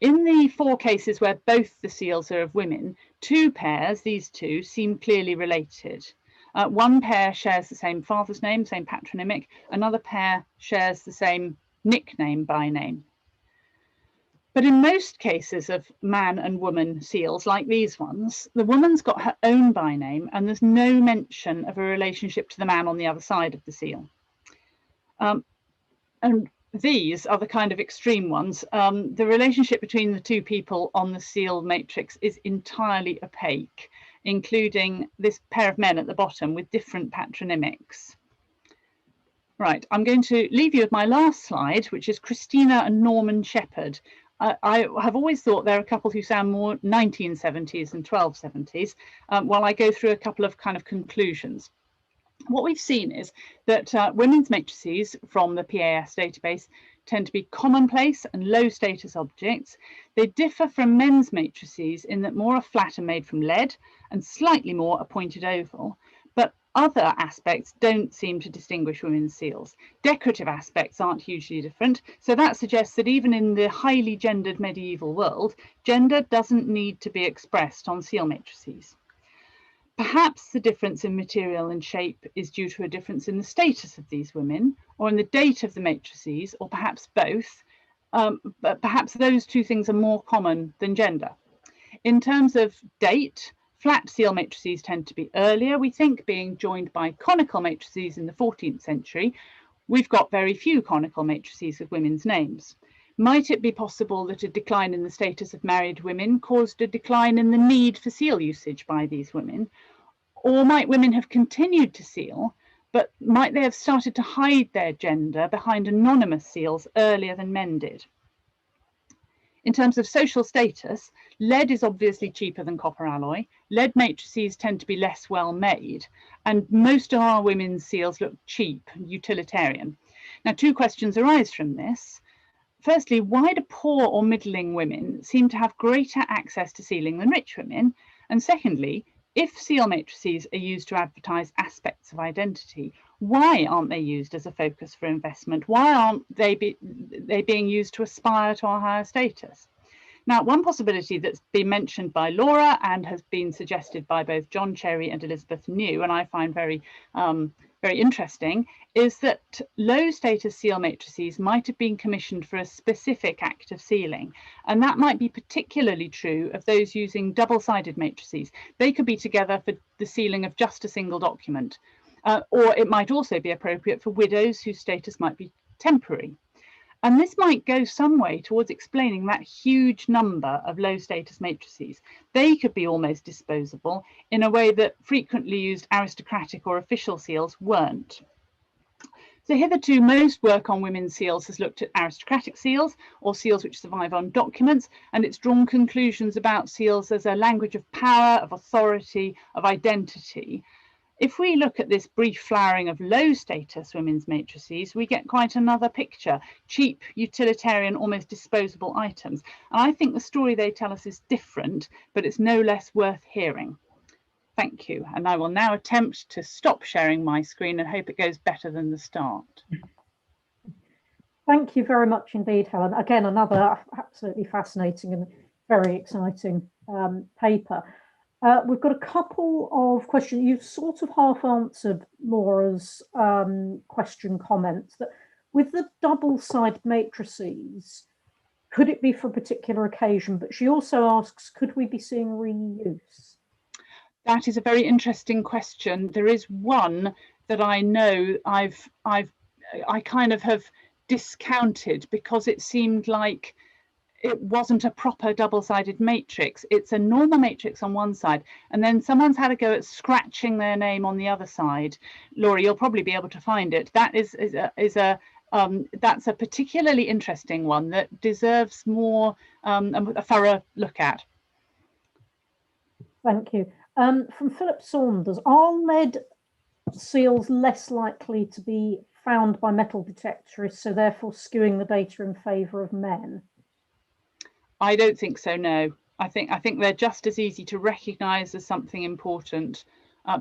In the 4 cases where both the seals are of women, 2 pairs, these 2, seem clearly related. One pair shares the same father's name, same patronymic. Another pair shares the same nickname byname. But in most cases of man and woman seals, like these ones, the woman's got her own byname and there's no mention of a relationship to the man on the other side of the seal. And these are the kind of extreme ones. The relationship between the 2 people on the seal matrix is entirely opaque, including this pair of men at the bottom with different patronymics. Right, I'm going to leave you with my last slide, which is Christina and Norman Shepherd. I have always thought they're a couple who sound more 1970s than 1270s, while I go through a couple of kind of conclusions. What we've seen is that women's matrices from the PAS database tend to be commonplace and low status objects. They differ from men's matrices in that more are flat and made from lead and slightly more are pointed oval, but other aspects don't seem to distinguish women's seals. Decorative aspects aren't hugely different, so that suggests that even in the highly gendered medieval world, gender doesn't need to be expressed on seal matrices. Perhaps the difference in material and shape is due to a difference in the status of these women, or in the date of the matrices, or perhaps both, but perhaps those 2 things are more common than gender. In terms of date, flat seal matrices tend to be earlier, we think, being joined by conical matrices in the 14th century. We've got very few conical matrices with women's names. Might it be possible that a decline in the status of married women caused a decline in the need for seal usage by these women? Or might women have continued to seal, but might they have started to hide their gender behind anonymous seals earlier than men did? In terms of social status, lead is obviously cheaper than copper alloy. Lead matrices tend to be less well made, and most of our women's seals look cheap, utilitarian. Now, two questions arise from this. Firstly, why do poor or middling women seem to have greater access to sealing than rich women? And secondly, if seal matrices are used to advertise aspects of identity, why aren't they used as a focus for investment? Why aren't they being used to aspire to a higher status? Now, one possibility that's been mentioned by Laura and has been suggested by both John Cherry and Elizabeth New, and I find very interesting, is that low status seal matrices might have been commissioned for a specific act of sealing. And that might be particularly true of those using double-sided matrices. They could be together for the sealing of just a single document. Or it might also be appropriate for widows whose status might be temporary. And this might go some way towards explaining that huge number of low status matrices. They could be almost disposable in a way that frequently used aristocratic or official seals weren't. So hitherto, most work on women's seals has looked at aristocratic seals or seals which survive on documents, and it's drawn conclusions about seals as a language of power, of authority, of identity. If we look at this brief flowering of low status women's matrices, we get quite another picture: cheap, utilitarian, almost disposable items. And I think the story they tell us is different, but it's no less worth hearing. Thank you. And I will now attempt to stop sharing my screen and hope it goes better than the start. Thank you very much indeed, Helen. Again, another absolutely fascinating and very exciting paper. We've got a couple of questions. You've sort of half answered Laura's question comment that with the double-sided matrices, could it be for a particular occasion? But she also asks, could we be seeing reuse? That is a very interesting question. There is one that I know I kind of have discounted because it seemed like it wasn't a proper double-sided matrix. It's a normal matrix on one side, and then someone's had a go at scratching their name on the other side. Laura, you'll probably be able to find it. That that's a particularly interesting one that deserves more a thorough look at. Thank you. From Philip Saunders, are lead seals less likely to be found by metal detectorists, so therefore skewing the data in favour of men? I don't think so, no. I think they're just as easy to recognise as something important.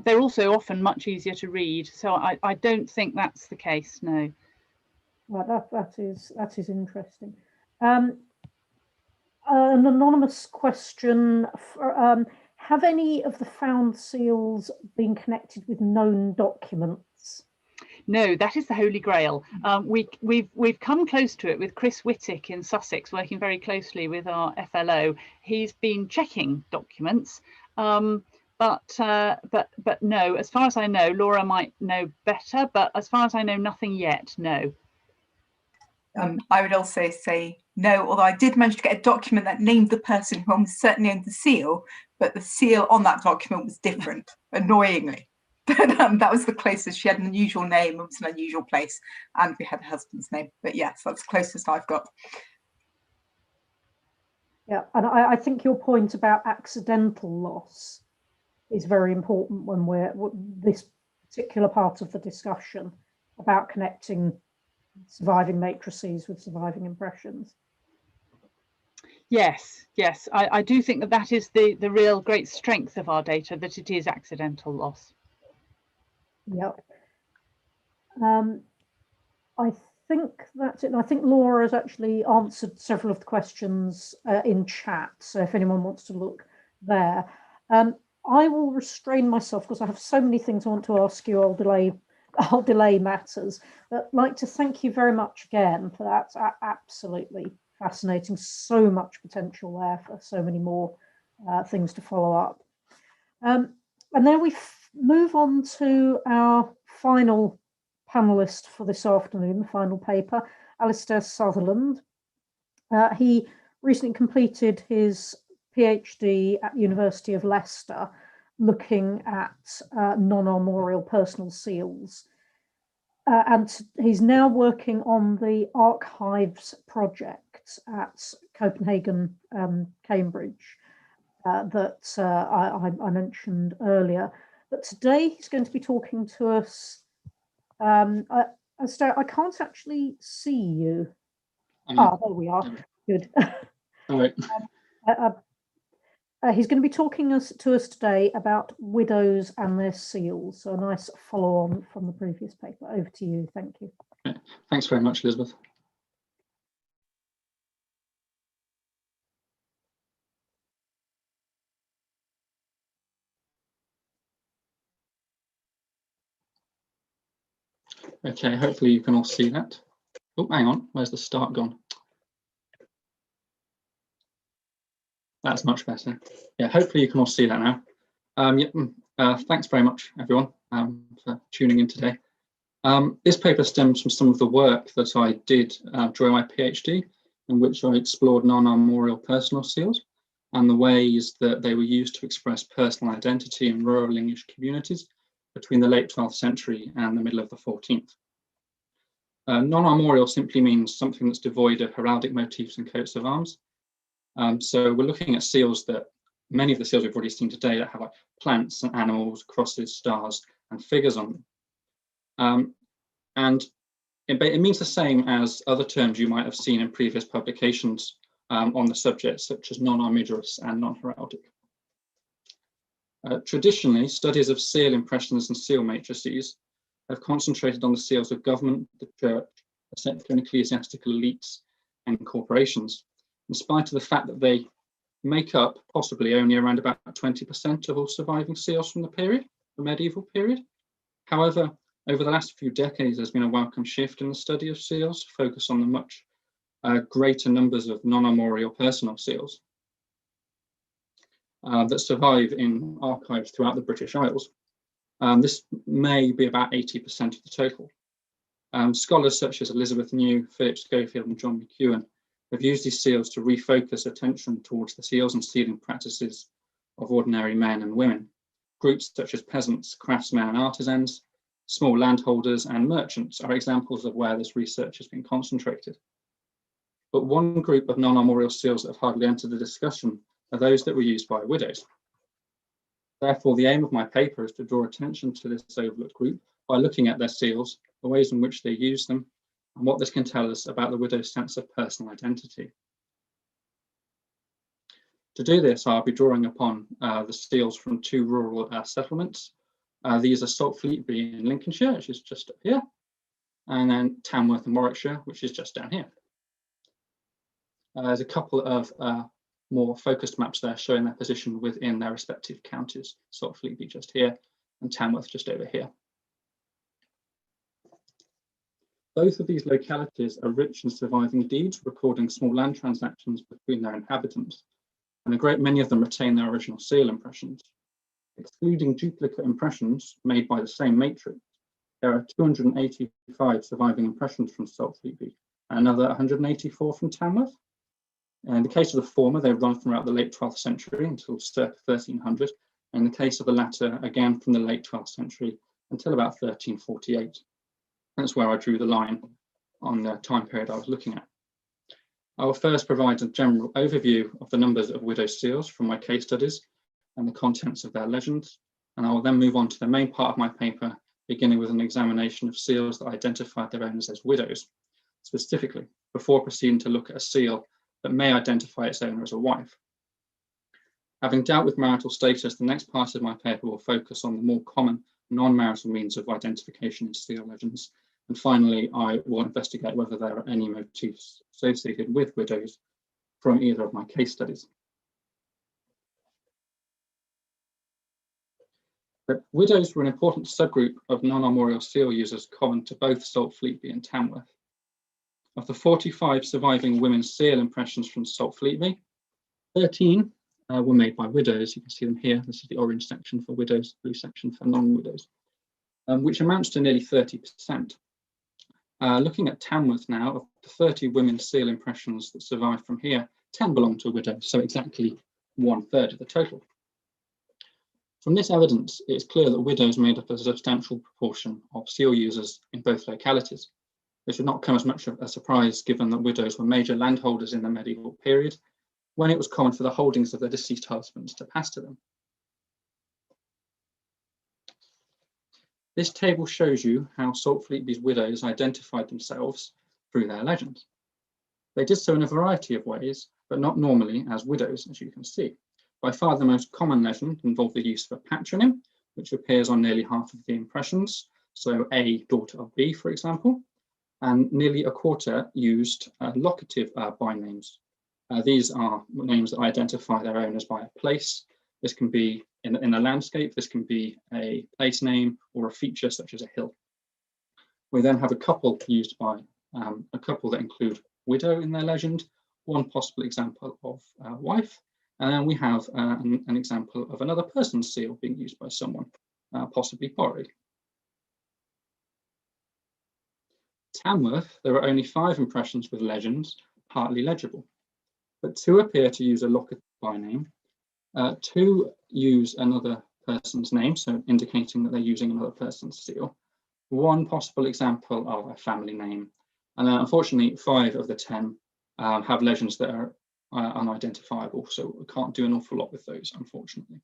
They're also often much easier to read, so I don't think that's the case, no. Well, that is interesting. An anonymous question, have any of the found seals been connected with known documents? No, that is the Holy Grail. We've come close to it with Chris Whittick in Sussex, working very closely with our FLO. He's been checking documents, but no. As far as I know, Laura might know better, but as far as I know, nothing yet. No. I would also say no, although I did manage to get a document that named the person who almost certainly owned the seal, but the seal on that document was different, annoyingly. But that was the closest. She had an unusual name, it was an unusual place, and we had her husband's name. But yes, that's the closest I've got. Yeah, and I think your point about accidental loss is very important when we're this particular part of the discussion about connecting surviving matrices with surviving impressions. Yes, I do think that is the real great strength of our data, that it is accidental loss. Yep. I think that's it. And I think Laura has actually answered several of the questions in chat. So if anyone wants to look there, I will restrain myself because I have so many things I want to ask you. I'll delay matters. But I'd like to thank you very much again for that. Absolutely fascinating. So much potential there for so many more things to follow up. And then we move on to our final panelist for this afternoon, the final paper, Alister Sutherland. He recently completed his PhD at the University of Leicester, looking at non-armorial personal seals. and he's now working on the archives project at Copenhagen, Cambridge, that I mentioned earlier. But today he's going to be talking to us. I can't actually see you. There we are. Good. All right. He's going to be talking to us today about widows and their seals. So a nice follow on from the previous paper. Over to you. Thank you. Okay. Thanks very much, Elizabeth. Okay, hopefully you can all see that. Oh, hang on, where's the start gone? That's much better. Yeah, hopefully you can all see that now. Thanks very much, everyone, for tuning in today. This paper stems from some of the work that I did during my PhD, in which I explored non-armorial personal seals and the ways that they were used to express personal identity in rural English communities between the late 12th century and the middle of the 14th. Non-armorial simply means something that's devoid of heraldic motifs and coats of arms. So we're looking at seals that, many of the seals we've already seen today, that have like plants and animals, crosses, stars, and figures on them. And it means the same as other terms you might have seen in previous publications on the subject, such as non-armigerous and non-heraldic. Traditionally, studies of seal impressions and seal matrices have concentrated on the seals of government, the church, the secular and ecclesiastical elites, and corporations, in spite of the fact that they make up possibly only around about 20% of all surviving seals from the period, the medieval period. However, over the last few decades, there's been a welcome shift in the study of seals to focus on the much greater numbers of non-armorial personal seals that survive in archives throughout the British Isles. This may be about 80% of the total. Scholars such as Elizabeth New, Philip Schofield, and John McEwen have used these seals to refocus attention towards the seals and sealing practices of ordinary men and women. Groups such as peasants, craftsmen, and artisans, small landholders, and merchants are examples of where this research has been concentrated. But one group of non-armorial seals that have hardly entered the discussion are those that were used by widows. Therefore, the aim of my paper is to draw attention to this overlooked group by looking at their seals, the ways in which they use them, and what this can tell us about the widow's sense of personal identity. To do this, I'll be drawing upon the seals from two rural settlements. These are Saltfleetby in Lincolnshire, which is just up here, and then Tamworth in Warwickshire, which is just down here. There's a couple of more focused maps there showing their position within their respective counties. Saltfleetby just here and Tamworth just over here. Both of these localities are rich in surviving deeds recording small land transactions between their inhabitants, and a great many of them retain their original seal impressions. Excluding duplicate impressions made by the same matrix, there are 285 surviving impressions from Saltfleetby and another 184 from Tamworth. In the case of the former, they run throughout the late 12th century until circa 1300. In the case of the latter, again from the late 12th century until about 1348. That's where I drew the line on the time period I was looking at. I will first provide a general overview of the numbers of widow seals from my case studies and the contents of their legends, and I will then move on to the main part of my paper, beginning with an examination of seals that identified their owners as widows, specifically, before proceeding to look at a seal that may identify its owner as a wife. Having dealt with marital status, the next part of my paper will focus on the more common non-marital means of identification in seal legends. And finally, I will investigate whether there are any motifs associated with widows from either of my case studies. But widows were an important subgroup of non-armorial seal users common to both Saltfleetby and Tamworth. Of the 45 surviving women's seal impressions from Saltfleetby, 13 were made by widows. You can see them here. This is the orange section for widows, blue section for non-widows, which amounts to nearly 30%. Looking at Tamworth now, of the 30 women's seal impressions that survived from here, 10 belong to widows, so exactly 1/3 of the total. From this evidence, it is clear that widows made up a substantial proportion of seal users in both localities. This would not come as much of a surprise given that widows were major landholders in the medieval period, when it was common for the holdings of their deceased husbands to pass to them. This table shows you how Saltfleetby's widows identified themselves through their legends. They did so in a variety of ways, but not normally as widows, as you can see. By far the most common legend involved the use of a patronym, which appears on nearly half of the impressions. So A, daughter of B, for example, and nearly a quarter used locative bynames. These are names that identify their owners by a place. This can be in a landscape, this can be a place name or a feature such as a hill. We then have a couple used by a couple that include widow in their legend, one possible example of wife, and then we have an example of another person's seal being used by someone, possibly borrowed. Tamworth, there are only 5 impressions with legends, partly legible, but 2 appear to use a locative byname. 2 use another person's name, so indicating that they're using another person's seal. 1 possible example of a family name, and unfortunately 5 of the 10 have legends that are unidentifiable, so we can't do an awful lot with those, unfortunately.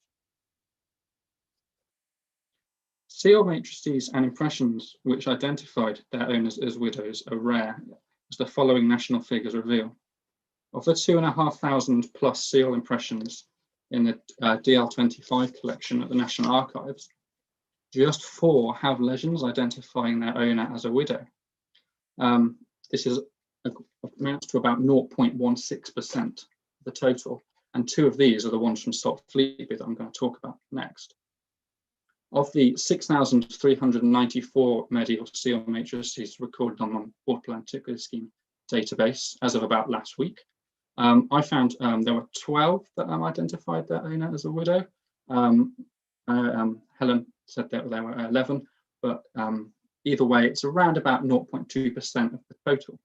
Seal matrices and impressions which identified their owners as widows are rare, as the following national figures reveal. Of the 2,500 plus seal impressions in the DL25 collection at the National Archives, just 4 have legends identifying their owner as a widow. This amounts to about 0.16% of the total, and 2 of these are the ones from Saltfleetby that I'm going to talk about next. Of the 6,394 medieval seal matrices recorded on the Portable Antiquities Scheme database as of about last week, I found there were 12 that identified their owner as a widow. Helen said that there were 11, but either way, it's around about 0.2% of the total.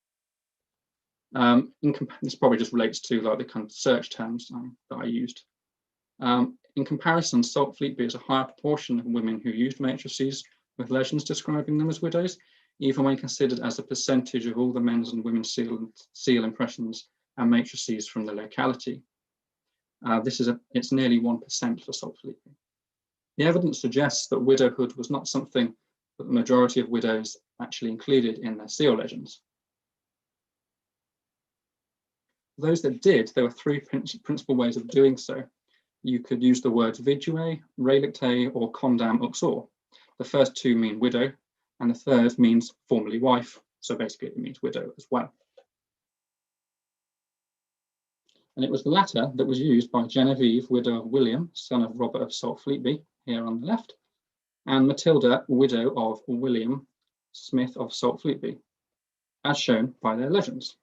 This probably just relates to like the kind of search terms that I used. In comparison, Saltfleetby is a higher proportion of women who used matrices with legends describing them as widows, even when considered as a percentage of all the men's and women's seal impressions and matrices from the locality. It's nearly 1% for Saltfleetby. The evidence suggests that widowhood was not something that the majority of widows actually included in their seal legends. For those that did, there were 3 principal ways of doing so. You could use the words vidue, relicte, or condam uxor. The first 2 mean widow, and the third means formerly wife, so basically it means widow as well. And it was the latter that was used by Genevieve, widow of William, son of Robert of Saltfleetby, here on the left, and Matilda, widow of William, Smith of Saltfleetby, as shown by their legends.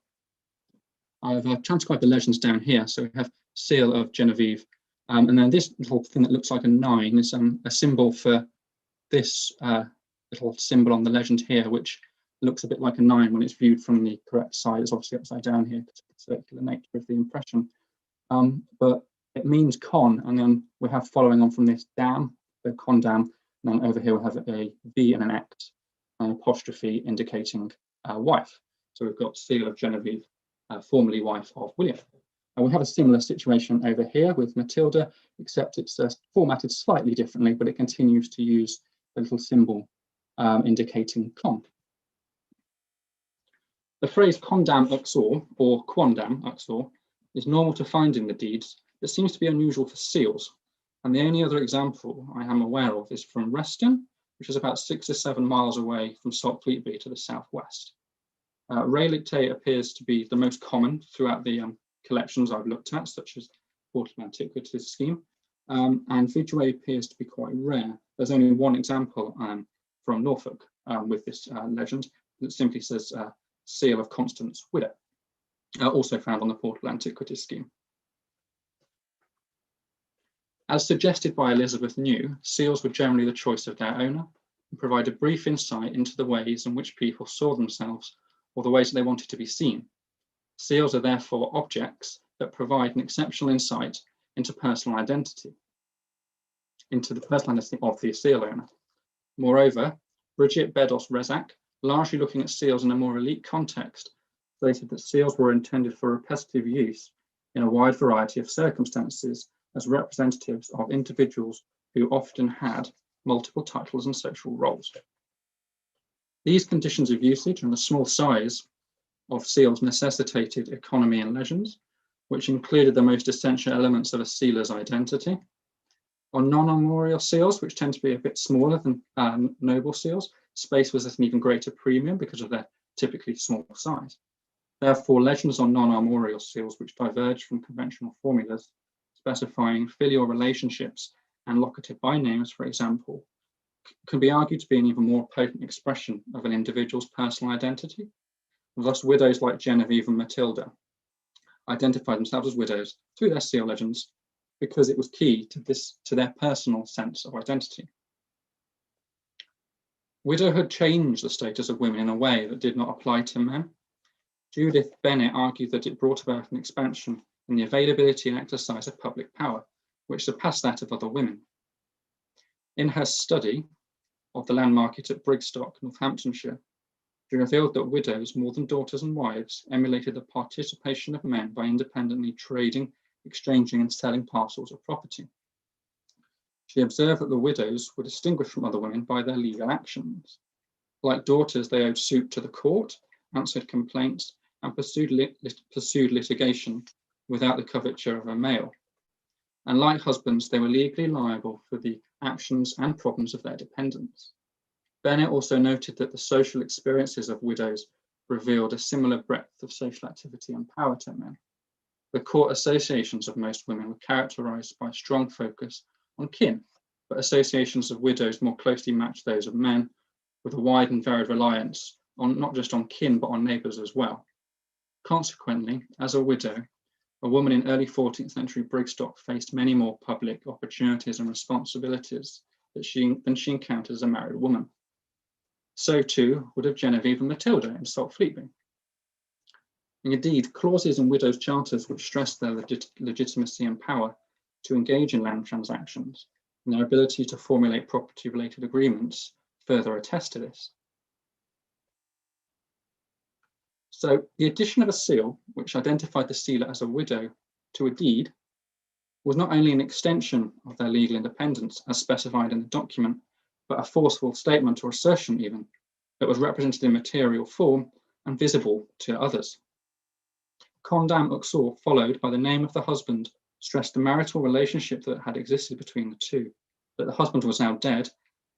I've transcribed the legends down here, so we have seal of Genevieve, and then this little thing that looks like a 9 is a symbol for this little symbol on the legend here, which looks a bit like a 9 when it's viewed from the correct side. It's obviously upside down here because of the circular nature of the impression. But it means con, and then we have following on from this dam, the condam, and then over here we have a V and an X, an apostrophe indicating wife. So we've got seal of Genevieve, formerly wife of William. And we have a similar situation over here with Matilda, except it's formatted slightly differently, but it continues to use a little symbol indicating con. The phrase condam uxor or quondam uxor is normal to find in the deeds, but seems to be unusual for seals. And the only other example I am aware of is from Reston, which is about 6 or 7 miles away from Saltfleetby to the southwest. Relicte appears to be the most common throughout the collections I've looked at, such as Portable Antiquities Scheme, and vidue appears to be quite rare. There's only one example from Norfolk with this legend that simply says seal of Constance, widow, also found on the Portable Antiquities Scheme. As suggested by Elizabeth New, seals were generally the choice of their owner and provide a brief insight into the ways in which people saw themselves or the ways that they wanted to be seen. Seals are therefore objects that provide an exceptional insight into personal identity. into the personal identity of the seal owner. Moreover, Bridget Bedos-Rezac, largely looking at seals in a more elite context, stated that seals were intended for repetitive use in a wide variety of circumstances as representatives of individuals who often had multiple titles and social roles. These conditions of usage and the small size of seals necessitated economy and legends, which included the most essential elements of a sealer's identity. On non-armorial seals, which tend to be a bit smaller than noble seals, space was at an even greater premium because of their typically small size. Therefore, legends on non-armorial seals, which diverge from conventional formulas specifying filial relationships and locative bynames, for example, can be argued to be an even more potent expression of an individual's personal identity. Thus, widows like Genevieve and Matilda identified themselves as widows through their seal legends because it was key to their personal sense of identity. Widowhood changed the status of women in a way that did not apply to men. Judith Bennett argued that it brought about an expansion in the availability and exercise of public power, which surpassed that of other women. In her study of the land market at Brigstock, Northamptonshire, she revealed that widows, more than daughters and wives, emulated the participation of men by independently trading, exchanging and selling parcels of property. She observed that the widows were distinguished from other women by their legal actions. Like daughters, they owed suit to the court, answered complaints, and pursued litigation without the coverture of a male. And like husbands, they were legally liable for the actions and problems of their dependents. Bennett also noted that the social experiences of widows revealed a similar breadth of social activity and power to men. The court associations of most women were characterized by a strong focus on kin, but associations of widows more closely matched those of men, with a wide and varied reliance on not just on kin, but on neighbours as well. Consequently, as a widow, a woman in early 14th century Brigstock faced many more public opportunities and responsibilities than she encountered as a married woman. So too would have Genevieve and Matilda in Salt Fleetby. Indeed, clauses in widows' charters which stressed their legitimacy and power to engage in land transactions and their ability to formulate property-related agreements further attest to this. So the addition of a seal, which identified the sealer as a widow, to a deed was not only an extension of their legal independence as specified in the document, but a forceful statement or assertion even that was represented in material form and visible to others. Condam uxor, followed by the name of the husband, stressed the marital relationship that had existed between the two, that the husband was now dead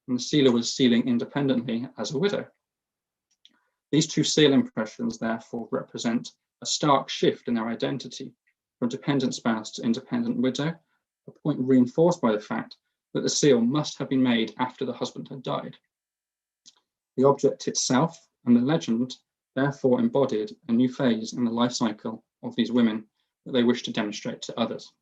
and the sealer was sealing independently as a widow. These two seal impressions therefore represent a stark shift in their identity from dependent spouse to independent widow, a point reinforced by the fact that the seal must have been made after the husband had died. The object itself and the legend therefore embodied a new phase in the life cycle of these women that they wished to demonstrate to others.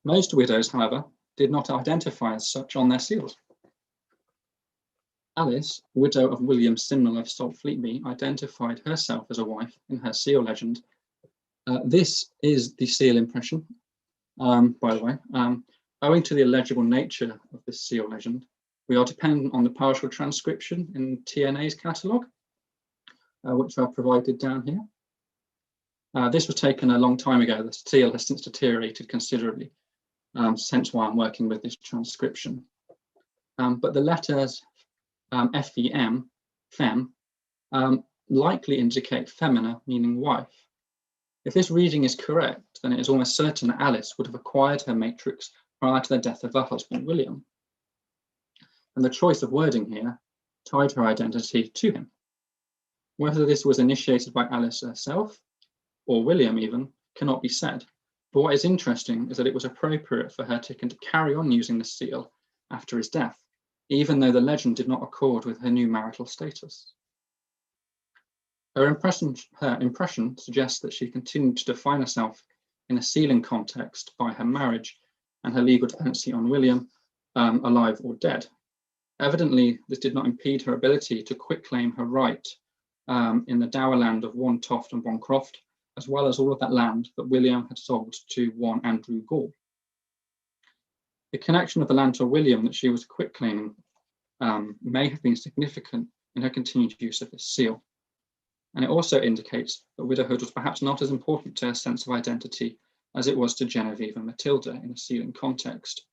Most widows, however, did not identify as such on their seals. Alice, widow of William Simnel of Salt Fleetby, identified herself as a wife in her seal legend. This is the seal impression, by the way. Owing to the illegible nature of this seal legend, we are dependent on the partial transcription in TNA's catalogue, which are provided down here. This was taken a long time ago. The seal has since deteriorated considerably, hence why I'm working with this transcription. But the letters FEM, fem, likely indicate femina, meaning wife. If this reading is correct, then it is almost certain that Alice would have acquired her matrix prior to the death of her husband, William. And the choice of wording here tied her identity to him. Whether this was initiated by Alice herself, or William even, cannot be said. But what is interesting is that it was appropriate for her to carry on using the seal after his death, even though the legend did not accord with her new marital status. Her impression suggests that she continued to define herself in a sealing context by her marriage and her legal dependency on William, alive or dead. Evidently, this did not impede her ability to quitclaim her right in the dower land of one Toft and one Croft, as well as all of that land that William had sold to one Andrew Gore. The connection of the land to William that she was quitclaiming may have been significant in her continued use of this seal. And it also indicates that widowhood was perhaps not as important to her sense of identity as it was to Genevieve and Matilda in a sealing context.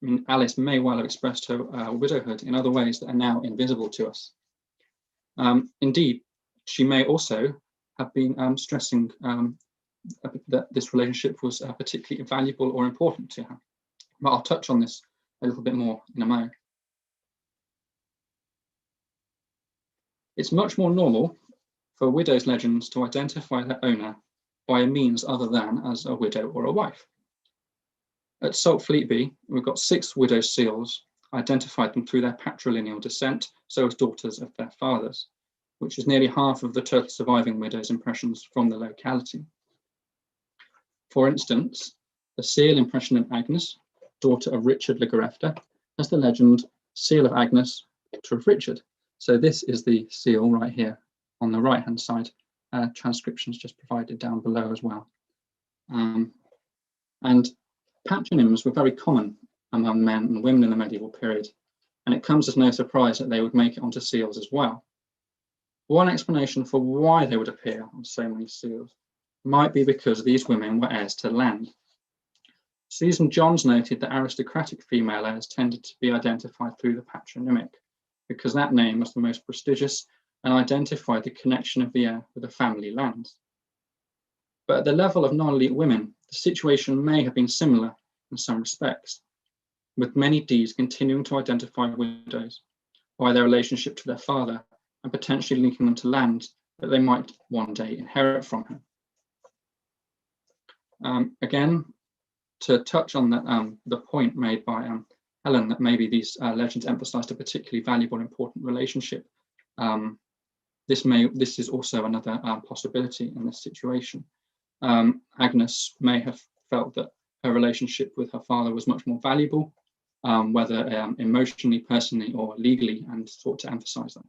I mean, Alice may well have expressed her widowhood in other ways that are now invisible to us. Indeed, she may also have been stressing that this relationship was particularly valuable or important to her. But I'll touch on this a little bit more in a moment. It's much more normal for widows' legends to identify their owner by a means other than as a widow or a wife. At Salt Fleetby, we've got 6 widow seals, identified them through their patrilineal descent, so as daughters of their fathers, which is nearly half of the total surviving widows' impressions from the locality. For instance, the seal impression of Agnes, daughter of Richard Le Garefter, has the legend Seal of Agnes, daughter of Richard. So this is the seal right here on the right-hand side. Transcriptions just provided down below as well. And patronyms were very common among men and women in the medieval period, and it comes as no surprise that they would make it onto seals as well. One explanation for why they would appear on so many seals might be because these women were heirs to land. Susan Johns noted that aristocratic female heirs tended to be identified through the patronymic, because that name was the most prestigious and identified the connection of the heir with the family lands. But at the level of non-elite women, the situation may have been similar in some respects, with many deeds continuing to identify widows by their relationship to their father and potentially linking them to land that they might one day inherit from him. Again, to touch on the point made by Helen that maybe these legends emphasised a particularly valuable, important relationship, this is also another possibility in this situation. Agnes may have felt that her relationship with her father was much more valuable, whether emotionally, personally, or legally, and sought to emphasise that.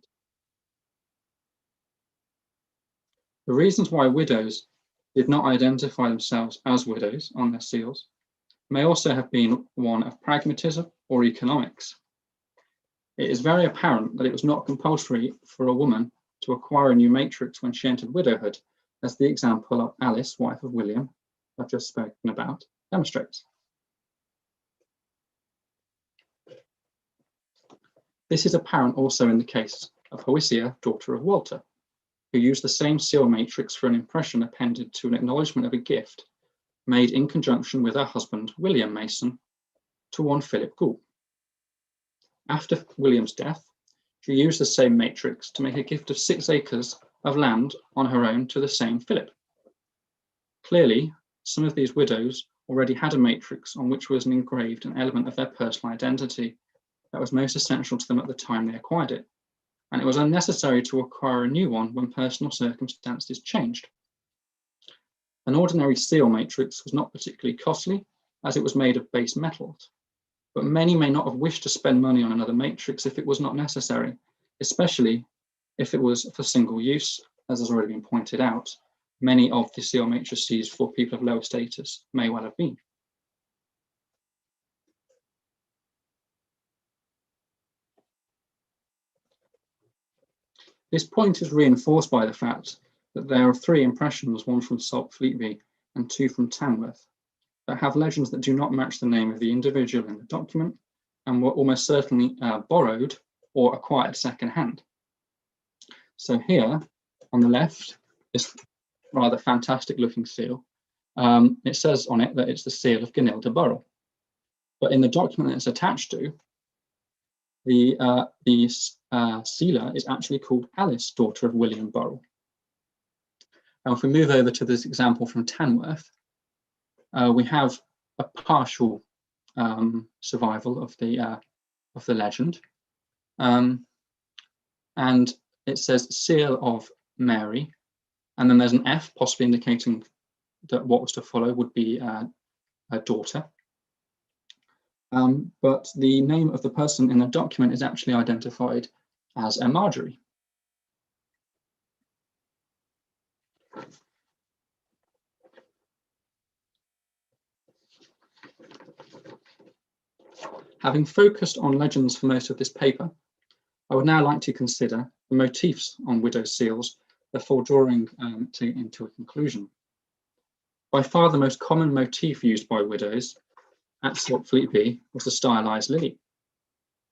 The reasons why widows did not identify themselves as widows on their seals may also have been one of pragmatism or economics. It is very apparent that it was not compulsory for a woman to acquire a new matrix when she entered widowhood, as the example of Alice, wife of William, I've just spoken about, demonstrates. This is apparent also in the case of Hoisia, daughter of Walter, who used the same seal matrix for an impression appended to an acknowledgement of a gift made in conjunction with her husband, William Mason, to one Philip Gould. After William's death, she used the same matrix to make a gift of 6 acres of land on her own to the same Philip. Clearly, some of these widows already had a matrix on which was engraved an element of their personal identity that was most essential to them at the time they acquired it, and it was unnecessary to acquire a new one when personal circumstances changed. An ordinary seal matrix was not particularly costly, as it was made of base metals, but many may not have wished to spend money on another matrix if it was not necessary, especially if it was for single use, as has already been pointed out. Many of the seal matrices for people of lower status may well have been. This point is reinforced by the fact that there are 3 impressions, one from Salt Fleetby and 2 from Tamworth, that have legends that do not match the name of the individual in the document and were almost certainly borrowed or acquired secondhand. So here on the left is rather fantastic looking seal. It says on it that it's the seal of Gunilda Burrell, but in the document that it's attached to, the sealer is actually called Alice, daughter of William Burrell. Now, if we move over to this example from Tamworth, we have a partial survival of the legend, and it says seal of Mary, and then there's an F, possibly indicating that what was to follow would be a daughter. but the name of the person in the document is actually identified as a Marjorie. Having focused on legends for most of this paper, I would now like to consider the motifs on widow seals before drawing into a conclusion. By far the most common motif used by widows at Saltfleetby was the stylized lily,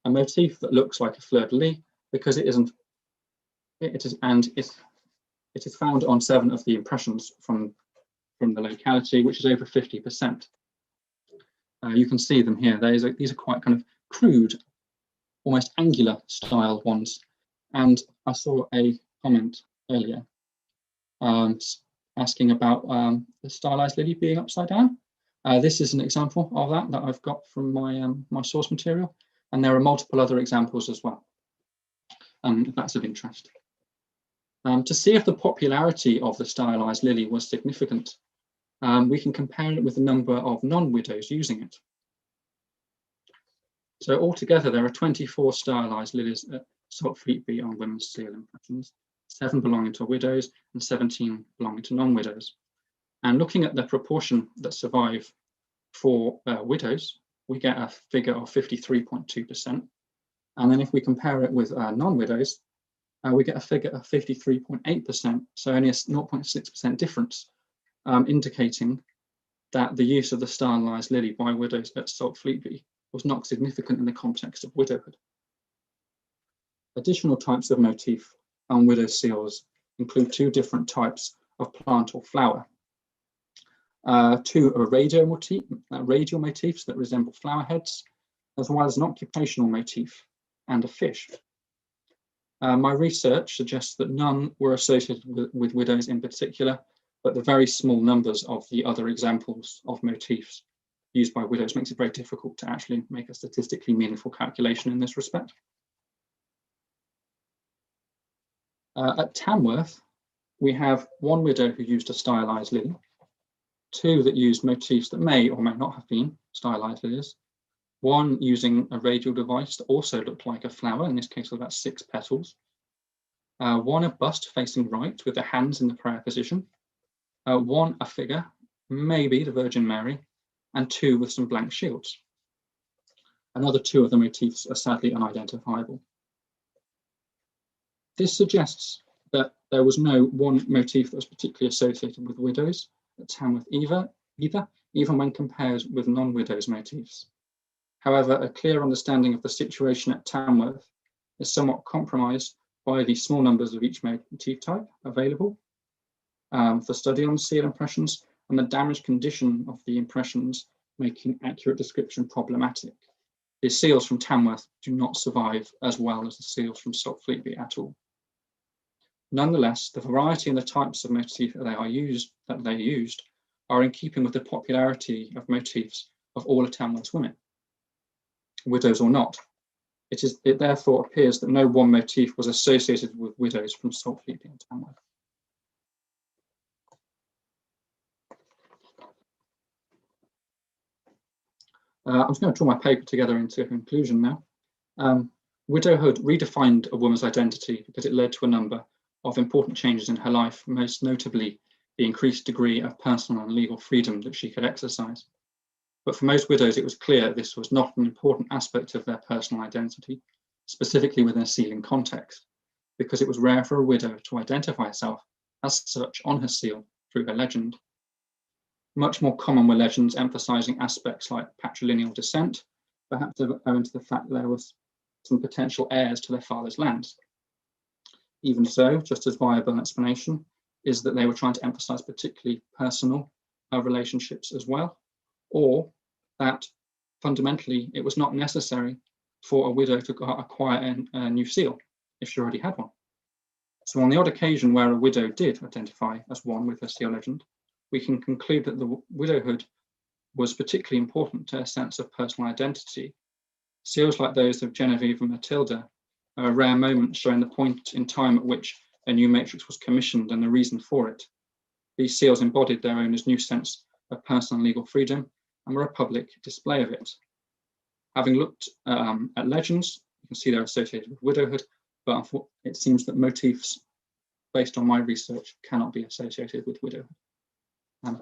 a motif that looks like a fleur-de-lis because it is found on 7 of the impressions from the locality, which is over 50%. You can see them here. These are quite kind of crude, almost angular style ones. And I saw a comment earlier asking about the stylized lily being upside down. This is an example of that I've got from my source material, and there are multiple other examples as well, if that's of interest. To see if the popularity of the stylized lily was significant, we can compare it with the number of non-widows using it. So altogether, there are 24 stylized lilies at Saltfleetby on women's seal impressions, 7 belonging to widows and 17 belonging to non-widows. And looking at the proportion that survive for widows, we get a figure of 53.2%. And then if we compare it with non-widows, we get a figure of 53.8%, so only a 0.6% difference, indicating that the use of the stylized lily by widows at Saltfleetby was not significant in the context of widowhood. Additional types of motif on widow seals include 2 different types of plant or flower. 2 are radial motifs that resemble flower heads, as well as an occupational motif and a fish. My research suggests that none were associated with widows in particular, but the very small numbers of the other examples of motifs used by widows makes it very difficult to actually make a statistically meaningful calculation in this respect. At Tamworth, we have 1 widow who used a stylized lily, 2 that used motifs that may or may not have been stylized lilies, 1 using a radial device that also looked like a flower, in this case with about 6 petals, 1 a bust facing right with the hands in the prayer position, 1 a figure, maybe the Virgin Mary, and 2 with some blank shields. Another 2 of the motifs are sadly unidentifiable. This suggests that there was no one motif that was particularly associated with widows at Tamworth either, even when compared with non-widows motifs. However, a clear understanding of the situation at Tamworth is somewhat compromised by the small numbers of each motif type available for study on seal impressions, and the damaged condition of the impressions making accurate description problematic. The seals from Tamworth do not survive as well as the seals from Saltfleetby at all. Nonetheless, the variety and the types of motif that they used are in keeping with the popularity of motifs of all of Tamworth's women, widows or not. It therefore appears that no one motif was associated with widows from Saltfleetby and Tamworth. I'm just going to draw my paper together into a conclusion now. Widowhood redefined a woman's identity because it led to a number of important changes in her life, most notably the increased degree of personal and legal freedom that she could exercise. But for most widows, it was clear this was not an important aspect of their personal identity, specifically within a sealing context, because it was rare for a widow to identify herself as such on her seal through her legend. Much more common were legends emphasising aspects like patrilineal descent, perhaps owing to the fact that there was some potential heirs to their father's lands. Even so, just as viable an explanation is that they were trying to emphasise particularly personal relationships as well, or that fundamentally it was not necessary for a widow to acquire a new seal if she already had one. So on the odd occasion where a widow did identify as one with her seal legend, we can conclude that the widowhood was particularly important to a sense of personal identity. Seals like those of Genevieve and Matilda are a rare moment showing the point in time at which a new matrix was commissioned and the reason for it. These seals embodied their owner's new sense of personal and legal freedom and were a public display of it. having looked at legends, you can see they're associated with widowhood, but it seems that motifs based on my research cannot be associated with widowhood.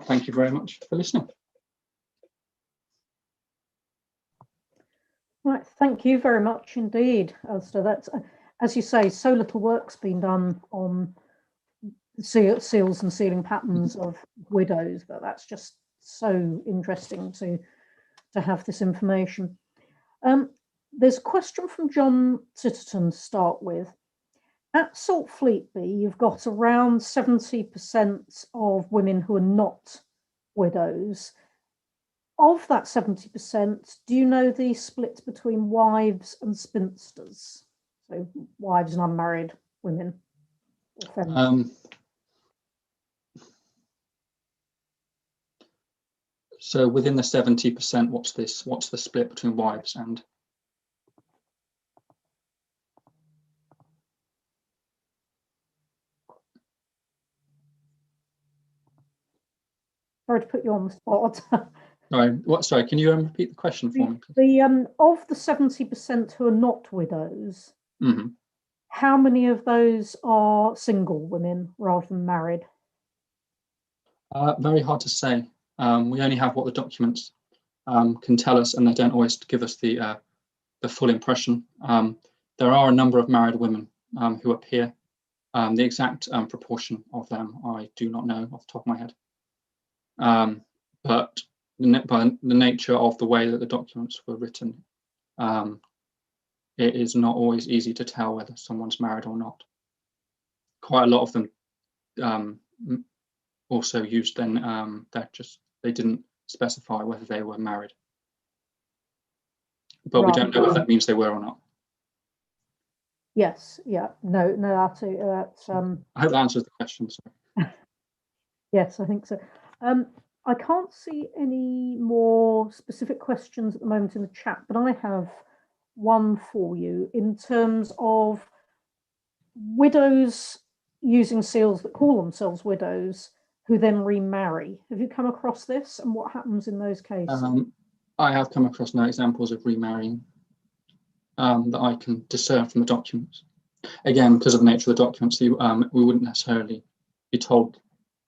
Thank you very much for listening. Right, thank you very much indeed, Alister. That's, as you say, so little work's been done on seals and sealing patterns of widows, but that's just so interesting to have this information. There's a question from John Titterton to start with. At Salt Fleetby, you've got around 70% of women who are not widows. Of that 70%, do you know the split between wives and spinsters? So wives and unmarried women. So within the 70%, what's the split between wives and? Sorry to put you on the spot. Sorry, can you repeat the question for me, please? Of the 70% who are not widows, Mm-hmm. how many of those are single women rather than married? Very hard to say. We only have what the documents can tell us, and they don't always give us the full impression. There are a number of married women who appear. The exact proportion of them I do not know off the top of my head. But by the nature of the way that the documents were written, it is not always easy to tell whether someone's married or not. Quite a lot of them also used then they didn't specify whether they were married, but we don't know if that means they were or not. Yes, yeah, no, absolutely. That's I hope that answers the question. Sorry. Yes, I think so. I can't see any more specific questions at the moment in the chat, but I have one for you in terms of widows using seals that call themselves widows who then remarry. Have you come across this, and what happens in those cases? I have come across no examples of remarrying that I can discern from the documents. Again, because of the nature of the documents, we wouldn't necessarily be told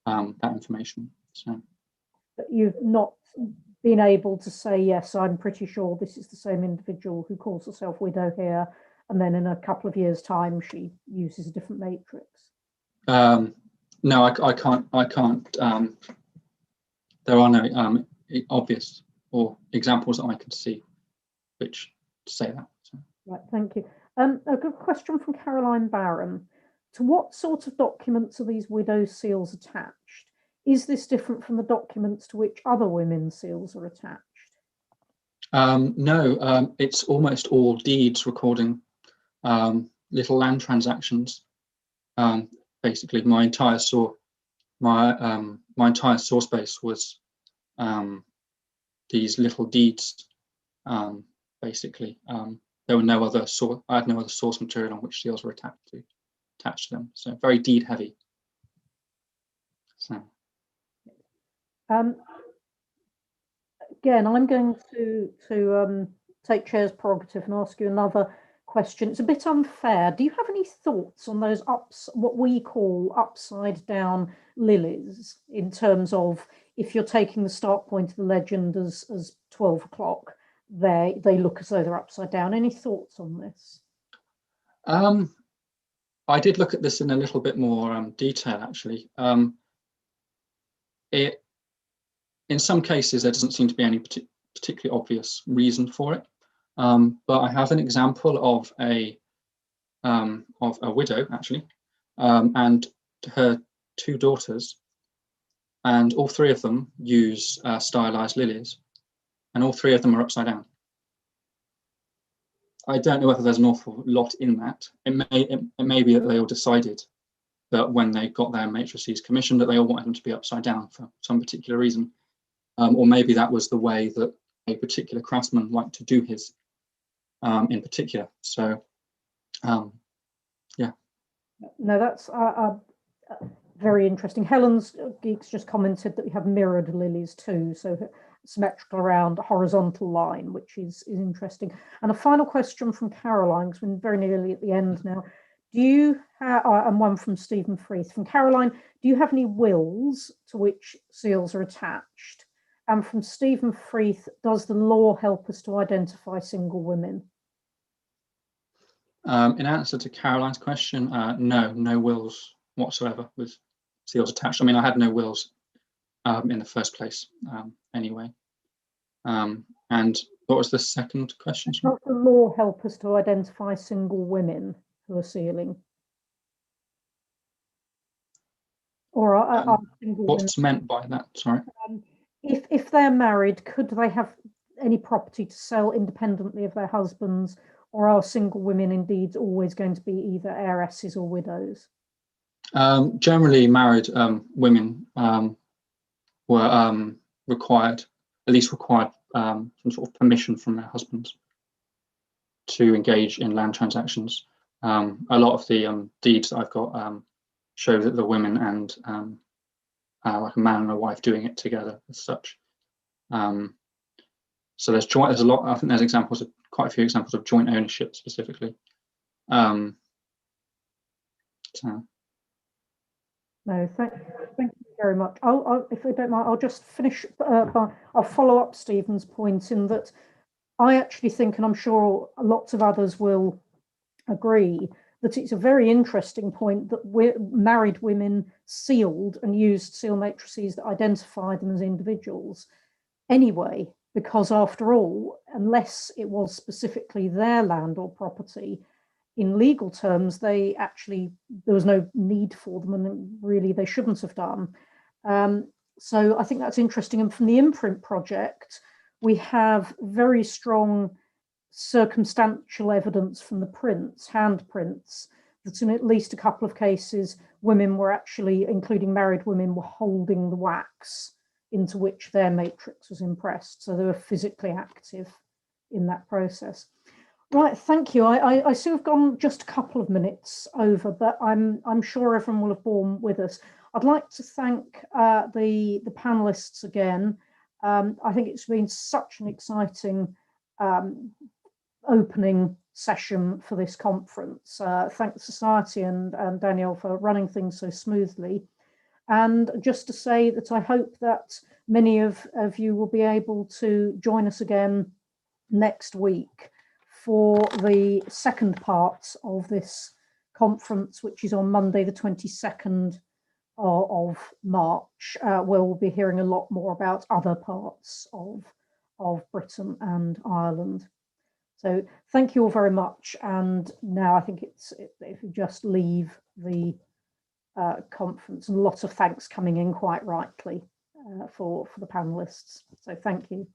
that information. So. But you've not been able to say, yes, I'm pretty sure this is the same individual who calls herself widow here, and then in a couple of years' time she uses a different matrix. No, I can't. There are no obvious or examples that I can see which say that. So. Right, thank you. A good question from Caroline Barron. To what sort of documents are these widow seals attached? Is this different from the documents to which other women's seals are attached? No, it's almost all deeds recording little land transactions. Basically, my entire source base was these little deeds. Basically, there were no other source. I had no other source material on which seals were attached to them. So very deed heavy. So. Again, I'm going to take chair's prerogative and ask you another question. It's a bit unfair. Do you have any thoughts on those what we call upside down lilies, in terms of if you're taking the start point of the legend as 12 o'clock, they look as though they're upside down? Any thoughts on this? I did look at this in a little bit more detail, actually. In some cases, there doesn't seem to be any particularly obvious reason for it. But I have an example of a widow, actually, and her two daughters, and all three of them use stylized lilies, and all three of them are upside down. I don't know whether there's an awful lot in that. It may be that they all decided that when they got their matrices commissioned that they all wanted them to be upside down for some particular reason. Or maybe that was the way that a particular craftsman liked to do his in particular. So, yeah. No, that's very interesting. Helen Geake's just commented that we have mirrored lilies too. So symmetrical around a horizontal line, which is interesting. And a final question from Caroline, because we're very nearly at the end now. Do you have, and one from Stephen Freeth. From Caroline, do you have any wills to which seals are attached? And from Stephen Freeth, does the law help us to identify single women? In answer to Caroline's question, no wills whatsoever with seals attached. I mean, I had no wills in the first place anyway. And what was the second question? Does the law help us to identify single women who are sealing? Or are single what's women, meant by that? Sorry. If they're married, could they have any property to sell independently of their husbands, or are single women indeed always going to be either heiresses or widows? Generally, married women were required some sort of permission from their husbands to engage in land transactions. A lot of the deeds that I've got show that the women and like a man and a wife doing it together as such. So there's a lot. I think there's quite a few examples of joint ownership specifically. No, thank you very much. If I don't mind, I'll just finish. I'll follow up Stephen's point in that I actually think, and I'm sure lots of others will agree, that it's a very interesting point that married women sealed and used seal matrices that identify them as individuals anyway, because after all, unless it was specifically their land or property, in legal terms, there was no need for them, and really they shouldn't have done. So I think that's interesting. And from the Imprint project, we have very strong circumstantial evidence from the prints, handprints, that in at least a couple of cases, women were actually, including married women, were holding the wax into which their matrix was impressed. So they were physically active in that process. Right, thank you. I see we've gone just a couple of minutes over, but I'm sure everyone will have borne with us. I'd like to thank the panelists again. I think it's been such an exciting opening session for this conference. Thank the Society and Danielle for running things so smoothly. And just to say that I hope that many of you will be able to join us again next week for the second part of this conference, which is on Monday, the 22nd of March, where we'll be hearing a lot more about other parts of Britain and Ireland. So thank you all very much. And now I think if you just leave the conference, and lots of thanks coming in quite rightly for the panelists. So thank you.